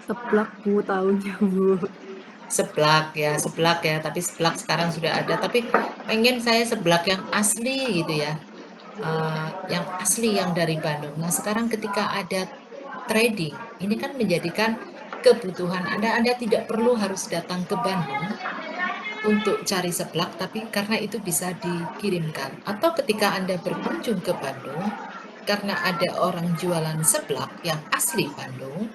Seblak, Bu, tahunya, Bu. Seblak ya, tapi seblak sekarang sudah ada. Tapi pengen saya seblak yang asli gitu ya, yang asli yang dari Bandung. Nah sekarang ketika ada trading, ini kan menjadikan kebutuhan Anda tidak perlu harus datang ke Bandung untuk cari seblak, tapi karena itu bisa dikirimkan. Atau ketika Anda berkunjung ke Bandung, karena ada orang jualan seblak yang asli Bandung,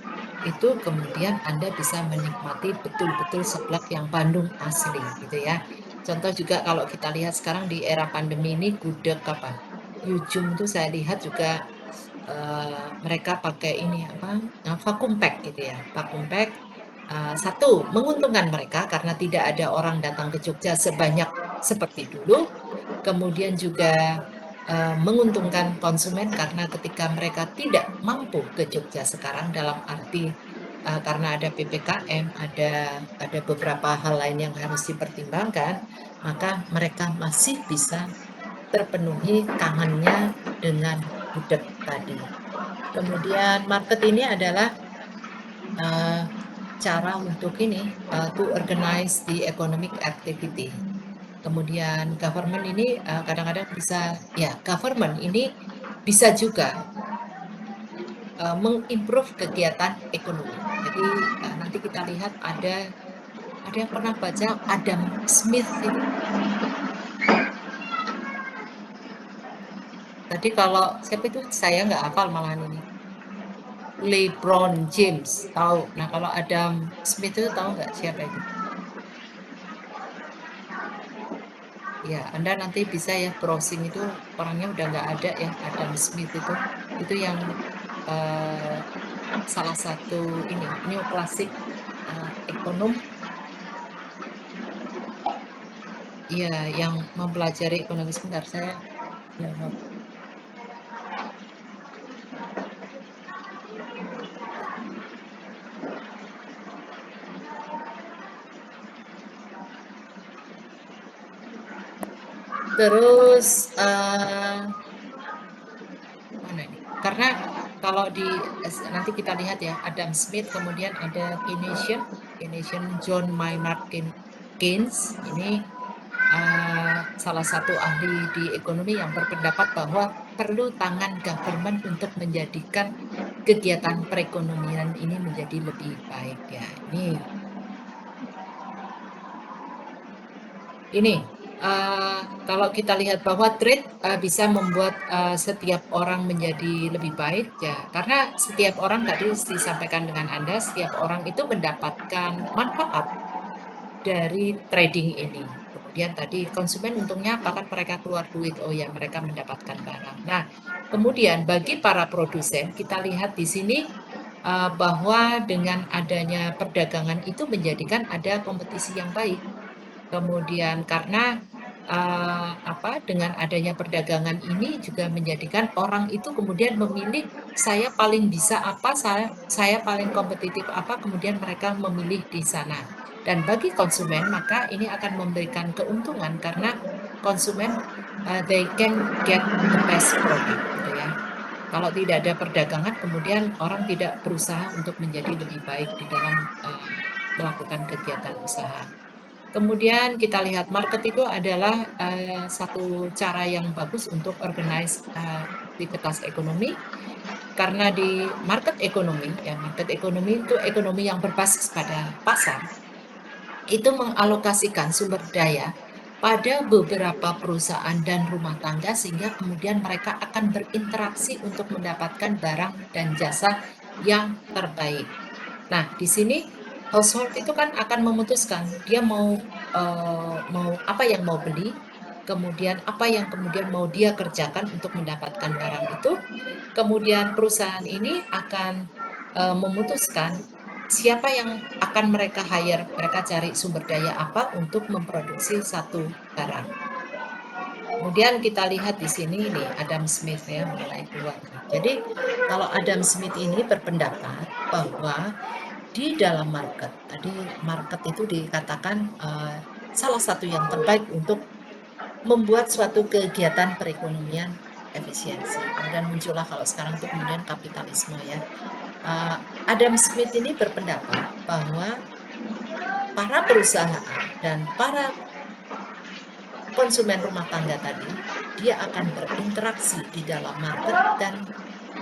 itu kemudian Anda bisa menikmati betul-betul seblak yang Bandung asli gitu ya. Contoh juga kalau kita lihat sekarang di era pandemi ini gudeg Yujum itu saya lihat juga mereka pakai ini vacuum pack gitu ya. Vacuum pack satu menguntungkan mereka karena tidak ada orang datang ke Jogja sebanyak seperti dulu. Kemudian juga menguntungkan konsumen karena ketika mereka tidak mampu ke Jogja sekarang dalam arti karena ada PPKM, ada beberapa hal lain yang harus dipertimbangkan, maka mereka masih bisa terpenuhi kangennya dengan gudeg tadi. Kemudian market ini adalah cara untuk to organize the economic activity. Kemudian government ini kadang-kadang government ini bisa juga mengimprove kegiatan ekonomi. Jadi nanti kita lihat ada yang pernah baca Adam Smith itu. Tadi kalau siapa itu saya nggak hafal malahan ini. LeBron James tahu. Nah kalau Adam Smith itu tahu nggak siapa itu? Ya, Anda nanti bisa ya browsing itu orangnya udah nggak ada ya, Adam Smith itu yang salah satu ini neoklasik ekonom ya yang mempelajari ekonomi. Sebentar saya jawab. Terus mana ini? Karena kalau nanti kita lihat ya, Adam Smith, kemudian ada Keynesian John Maynard Keynes. Ini salah satu ahli di ekonomi yang berpendapat bahwa perlu tangan government untuk menjadikan kegiatan perekonomian ini menjadi lebih baik ya. Ini kalau kita lihat bahwa trade bisa membuat setiap orang menjadi lebih baik ya, karena setiap orang tadi disampaikan dengan Anda, setiap orang itu mendapatkan manfaat dari trading ini. Kemudian tadi konsumen untungnya apakah mereka keluar duit? Oh ya, mereka mendapatkan barang. Nah, kemudian bagi para produsen kita lihat di sini bahwa dengan adanya perdagangan itu menjadikan ada kompetisi yang baik. Kemudian karena dengan adanya perdagangan ini juga menjadikan orang itu kemudian memilih saya paling bisa apa, saya paling kompetitif apa, kemudian mereka memilih di sana. Dan bagi konsumen maka ini akan memberikan keuntungan karena konsumen they can get the best product gitu ya. Kalau tidak ada perdagangan kemudian orang tidak berusaha untuk menjadi lebih baik di dalam melakukan kegiatan usaha. Kemudian kita lihat market itu adalah satu cara yang bagus untuk organize aktivitas ekonomi, karena di market ekonomi itu ekonomi yang berbasis pada pasar, itu mengalokasikan sumber daya pada beberapa perusahaan dan rumah tangga sehingga kemudian mereka akan berinteraksi untuk mendapatkan barang dan jasa yang terbaik. Nah, di sini household itu kan akan memutuskan dia mau apa yang mau beli, kemudian apa yang kemudian mau dia kerjakan untuk mendapatkan barang itu. Kemudian perusahaan ini akan memutuskan siapa yang akan mereka hire, mereka cari sumber daya apa untuk memproduksi satu barang. Kemudian kita lihat di sini nih Adam Smith ya mulai keluar. Jadi kalau Adam Smith ini berpendapat bahwa di dalam market, tadi market itu dikatakan salah satu yang terbaik untuk membuat suatu kegiatan perekonomian efisiensi. Kemudian muncullah kalau sekarang itu kemudian kapitalisme ya. Adam Smith ini berpendapat bahwa para perusahaan dan para konsumen rumah tangga tadi, dia akan berinteraksi di dalam market dan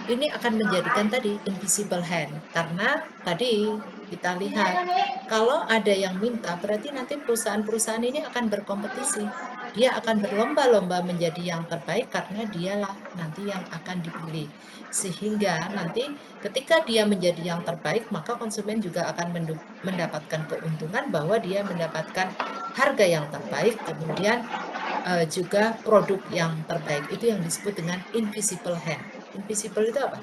ini akan menjadikan tadi invisible hand, karena tadi kita lihat kalau ada yang minta berarti nanti perusahaan-perusahaan ini akan berkompetisi, dia akan berlomba-lomba menjadi yang terbaik karena dialah nanti yang akan dipilih, sehingga nanti ketika dia menjadi yang terbaik maka konsumen juga akan mendapatkan keuntungan bahwa dia mendapatkan harga yang terbaik, kemudian juga produk yang terbaik. Itu yang disebut dengan invisible hand. Invisible itu apa?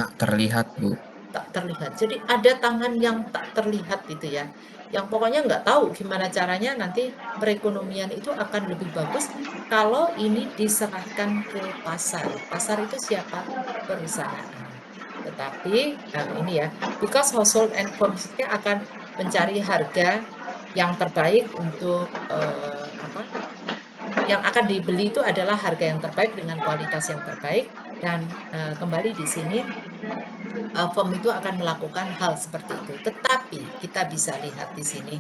Tak terlihat, Bu. Tak terlihat. Jadi ada tangan yang tak terlihat gitu ya. Yang pokoknya nggak tahu gimana caranya nanti perekonomian itu akan lebih bagus kalau ini diserahkan ke pasar. Pasar itu siapa? Perusahaan. Tetapi ini ya, because household and consumer akan mencari harga yang terbaik untuk yang akan dibeli itu adalah harga yang terbaik dengan kualitas yang terbaik, dan kembali di sini firm itu akan melakukan hal seperti itu. Tetapi kita bisa lihat di sini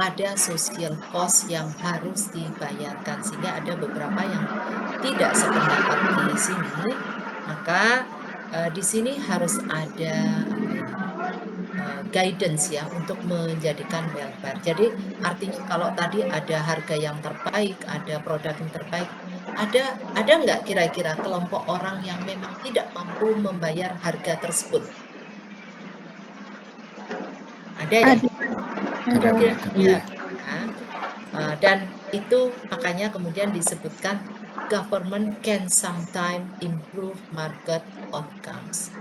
ada social cost yang harus dibayarkan sehingga ada beberapa yang tidak sependapat di sini. Maka di sini harus ada guidance ya untuk menjadikan welfare. Jadi artinya kalau tadi ada harga yang terbaik, ada produk yang terbaik, ada nggak kira-kira kelompok orang yang memang tidak mampu membayar harga tersebut? Ada ya? Ada, Bu. Ya. Dan itu makanya kemudian disebutkan government can sometimes improve market outcomes.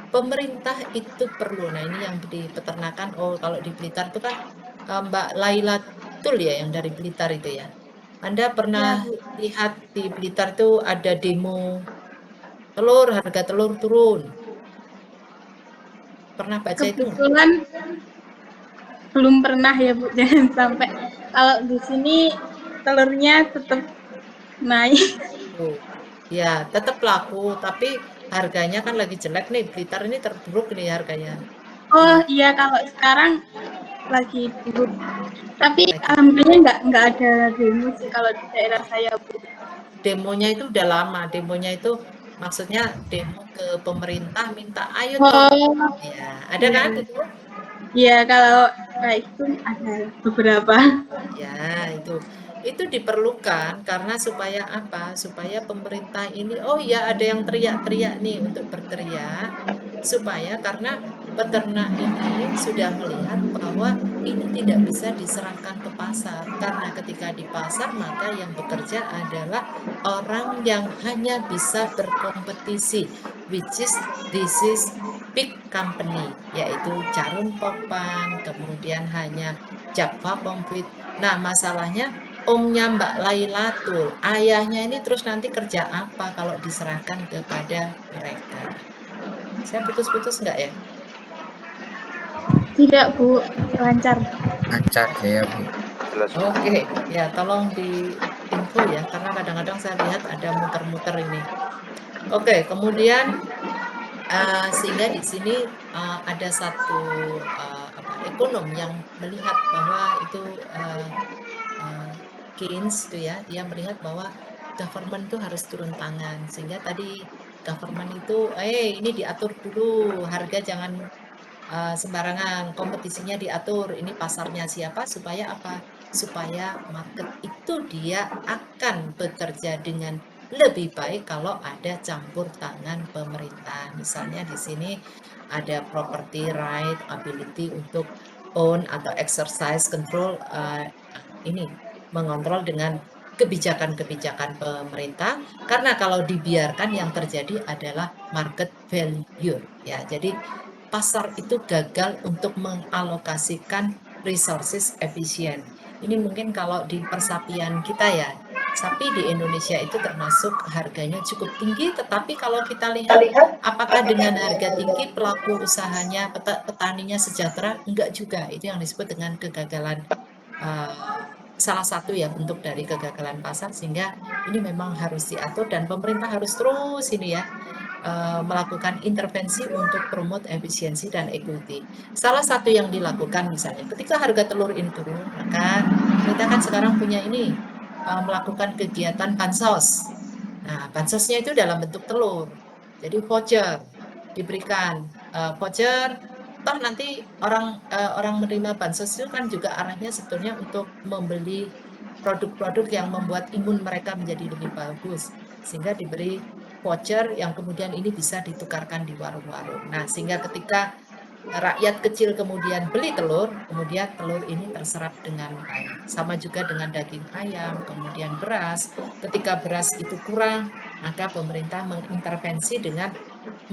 Pemerintah itu perlu, nah ini yang di peternakan, kalau di Blitar itu kan Mbak Laila Tul ya yang dari Blitar itu ya. Anda pernah lihat di Blitar itu ada demo telur, harga telur turun. Pernah baca itu nggak? Kebetulan belum pernah ya Bu, jangan sampai. Kalau di sini telurnya tetap naik. Ya, tetap laku, tapi harganya kan lagi jelek nih. Blitar ini terburuk nih harganya. Oh iya, kalau sekarang lagi buruk. Tapi alhamdulillah nggak ada demo sih kalau di daerah saya Bu. Demonya itu udah lama, demonya itu maksudnya demo ke pemerintah minta ayo Oh, tolong. Ya, ada kan itu? iya kalau kayak itu ada beberapa. Ya, itu diperlukan karena supaya apa? Supaya pemerintah ini, oh ya ada yang teriak-teriak nih untuk berteriak, supaya karena peternak ini sudah melihat bahwa ini tidak bisa diserahkan ke pasar. Karena ketika di pasar maka yang bekerja adalah orang yang hanya bisa berkompetisi, which is this is big company, yaitu Jarum Popan, kemudian hanya Java Komplit. Nah, masalahnya omnya Mbak Laila Tul, ayahnya ini terus nanti kerja apa kalau diserahkan kepada mereka? Saya putus-putus enggak ya? Tidak Bu, lancar. Lancar saya, Bu. Jelas. Oke, ya tolong di info ya, karena kadang-kadang saya lihat ada muter-muter ini. Oke, kemudian sehingga di sini ada satu ekonom yang melihat bahwa itu Keynes itu ya, dia melihat bahwa government itu harus turun tangan, sehingga tadi government itu ini diatur dulu, harga jangan sembarangan, kompetisinya diatur, ini pasarnya siapa, supaya apa? Supaya market itu dia akan bekerja dengan lebih baik kalau ada campur tangan pemerintah. Misalnya di sini ada property right, ability untuk own atau exercise control, ini mengontrol dengan kebijakan-kebijakan pemerintah, karena kalau dibiarkan yang terjadi adalah market failure ya. Jadi pasar itu gagal untuk mengalokasikan resources efisien. Ini mungkin kalau di persapian kita ya, sapi di Indonesia itu termasuk harganya cukup tinggi, tetapi kalau kita lihat apakah dengan harga tinggi pelaku usahanya, petaninya sejahtera? Enggak juga, itu yang disebut dengan kegagalan, salah satu ya bentuk dari kegagalan pasar, sehingga ini memang harus diatur dan pemerintah harus terus ini ya melakukan intervensi untuk promote efisiensi dan equity. Salah satu yang dilakukan misalnya ketika harga telur ini turun, maka kita kan sekarang punya ini melakukan kegiatan bansos. Nah, bansosnya itu dalam bentuk telur. Jadi voucher diberikan, voucher toh nanti orang menerima bansos itu kan juga arahnya sebetulnya untuk membeli produk-produk yang membuat imun mereka menjadi lebih bagus, sehingga diberi voucher yang kemudian ini bisa ditukarkan di warung-warung. Nah, sehingga ketika rakyat kecil kemudian beli telur, kemudian telur ini terserap dengan baik. Sama juga dengan daging ayam, kemudian beras. Ketika beras itu kurang, maka pemerintah mengintervensi dengan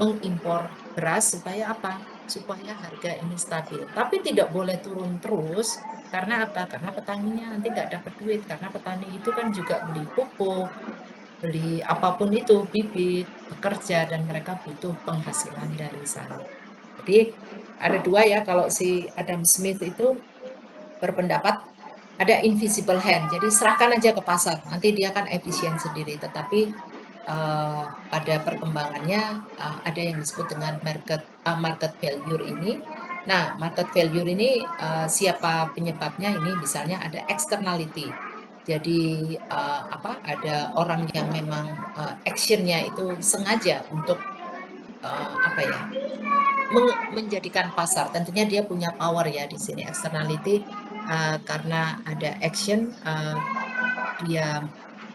mengimpor beras supaya apa? Supaya harga ini stabil. Tapi tidak boleh turun terus, karena apa? Karena petaninya nanti nggak dapat duit, karena petani itu kan juga beli pupuk, beli apapun itu, bibit, bekerja, dan mereka butuh penghasilan dari sana. Jadi ada dua ya, kalau si Adam Smith itu berpendapat ada invisible hand, jadi serahkan aja ke pasar, nanti dia kan efisien sendiri. Tetapi pada perkembangannya ada yang disebut dengan market failure ini. Nah, market failure ini siapa penyebabnya? Ini misalnya ada externality. Jadi ada orang yang memang actionnya itu sengaja untuk menjadikan pasar. Tentunya dia punya power ya di sini externality, karena ada action, dia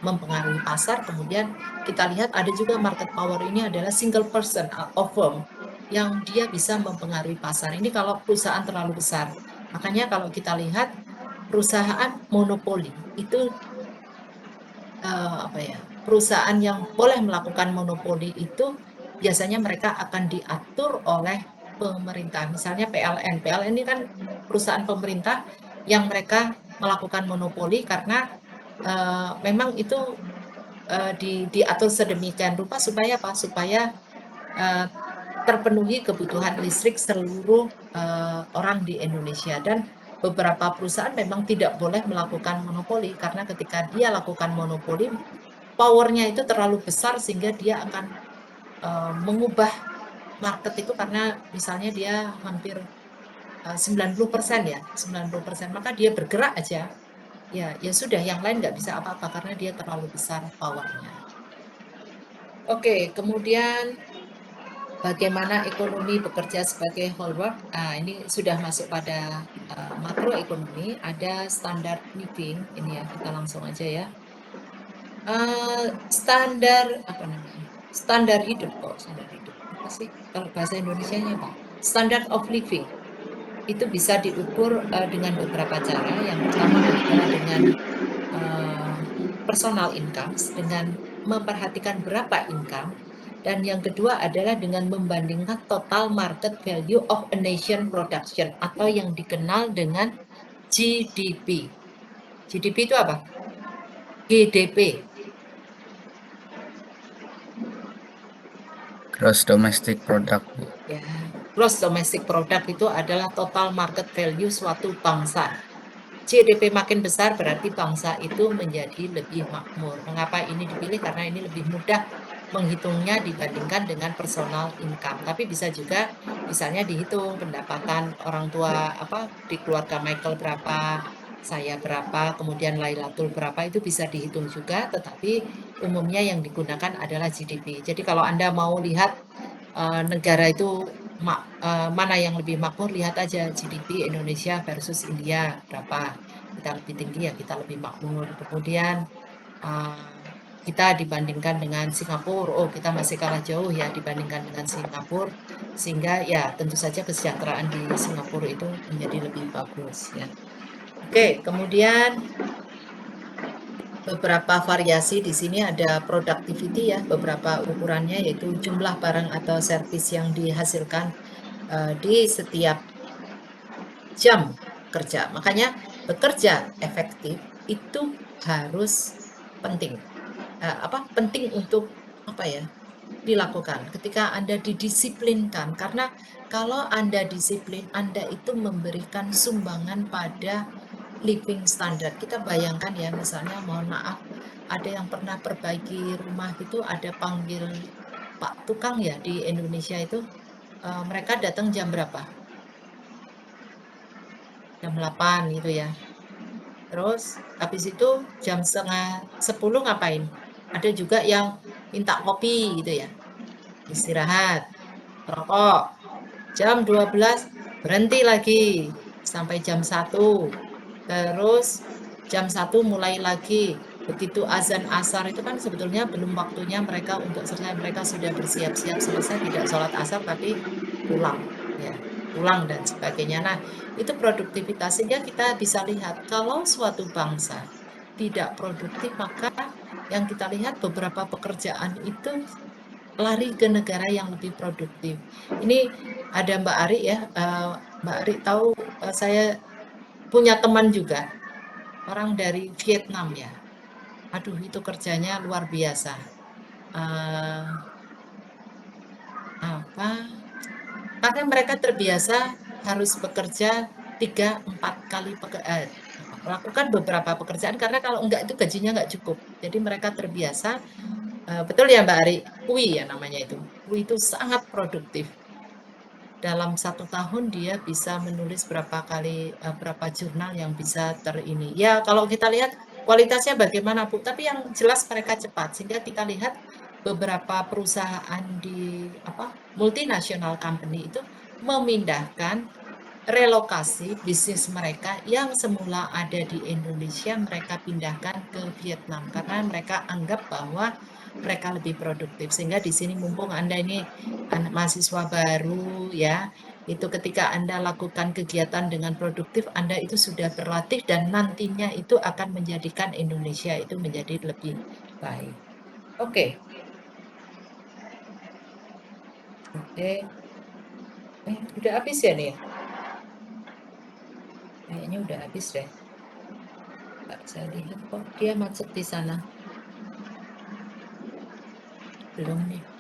mempengaruhi pasar. Kemudian kita lihat ada juga market power ini adalah single person or firm yang dia bisa mempengaruhi pasar. Ini kalau perusahaan terlalu besar. Makanya kalau kita lihat perusahaan monopoli itu perusahaan yang boleh melakukan monopoli itu biasanya mereka akan diatur oleh pemerintah. Misalnya PLN. PLN ini kan perusahaan pemerintah yang mereka melakukan monopoli karena memang itu diatur sedemikian rupa supaya apa? Supaya terpenuhi kebutuhan listrik seluruh orang di Indonesia. Dan beberapa perusahaan memang tidak boleh melakukan monopoli karena ketika dia lakukan monopoli, powernya itu terlalu besar sehingga dia akan mengubah market itu, karena misalnya dia hampir 90% ya, 90%, maka dia bergerak aja, ya sudah, yang lain nggak bisa apa-apa karena dia terlalu besar powernya. Oke, kemudian bagaimana ekonomi bekerja sebagai whole world. Ini sudah masuk pada makroekonomi. Ada standar living, ini ya, kita langsung aja ya. Standar apa namanya? Standar hidup kok, standar hidup. Apa sih kalau bahasa Indonesianya apa? Standard of living. Itu bisa diukur dengan beberapa cara. Yang pertama adalah dengan personal income, dengan memperhatikan berapa income. Dan yang kedua adalah dengan membandingkan total market value of a nation production atau yang dikenal dengan GDP. GDP itu apa? GDP. Gross domestic product, Bu. Ya, gross domestic product itu adalah total market value suatu bangsa. GDP makin besar berarti bangsa itu menjadi lebih makmur. Mengapa ini dipilih? Karena ini lebih mudah menghitungnya dibandingkan dengan personal income. Tapi bisa juga misalnya dihitung pendapatan orang tua apa di keluarga Michael berapa, saya berapa, kemudian Lailatul berapa, itu bisa dihitung juga, tetapi umumnya yang digunakan adalah GDP. Jadi kalau Anda mau lihat negara itu mana yang lebih makmur, lihat aja GDP Indonesia versus India berapa. Kita lebih tinggi ya kita lebih makmur. Kemudian kita dibandingkan dengan Singapura, oh kita masih kalah jauh ya dibandingkan dengan Singapura, sehingga ya tentu saja kesejahteraan di Singapura itu menjadi lebih bagus ya. Oke, kemudian beberapa variasi di sini ada productivity ya, beberapa ukurannya yaitu jumlah barang atau servis yang dihasilkan di setiap jam kerja. Makanya bekerja efektif itu harus penting. Penting untuk apa ya? Dilakukan ketika Anda didisiplinkan, karena kalau Anda disiplin, Anda itu memberikan sumbangan pada living standard. Kita bayangkan ya, misalnya mohon maaf, ada yang pernah perbaiki rumah itu ada panggil Pak Tukang ya di Indonesia itu, mereka datang jam berapa? Jam 8 gitu ya. Terus habis itu jam 9:30 ngapain? Ada juga yang minta kopi gitu ya. Istirahat, rokok. Jam 12 berhenti lagi sampai jam 1. Terus jam 1 mulai lagi. Begitu azan asar itu kan sebetulnya belum waktunya mereka untuk selesai, mereka sudah bersiap-siap selesai, tidak sholat asar tapi pulang ya, pulang dan sebagainya. Nah, itu produktivitas, sehingga kita bisa lihat kalau suatu bangsa tidak produktif, maka yang kita lihat beberapa pekerjaan itu lari ke negara yang lebih produktif. Ini ada Mbak Ari ya, Mbak Ari tahu saya punya teman juga orang dari Vietnam ya. Aduh, itu kerjanya luar biasa. Karena mereka terbiasa harus bekerja 3-4 kali lakukan beberapa pekerjaan, karena kalau enggak itu gajinya enggak cukup. Jadi mereka terbiasa, betul ya Mbak Ari, Kui ya namanya itu. Kui itu sangat produktif. Dalam 1 tahun dia bisa menulis berapa jurnal yang bisa terini. Ya kalau kita lihat kualitasnya bagaimana Bu, tapi yang jelas mereka cepat, sehingga kita lihat beberapa perusahaan di multinational company itu memindahkan, relokasi bisnis mereka yang semula ada di Indonesia, mereka pindahkan ke Vietnam karena mereka anggap bahwa mereka lebih produktif. Sehingga di sini mumpung Anda ini mahasiswa baru ya, itu ketika Anda lakukan kegiatan dengan produktif, Anda itu sudah berlatih dan nantinya itu akan menjadikan Indonesia itu menjadi lebih baik. Oke. Oke. Udah habis ya nih? Kayaknya udah habis deh. Nggak saya lihat kok dia macet di sana. Belum nih.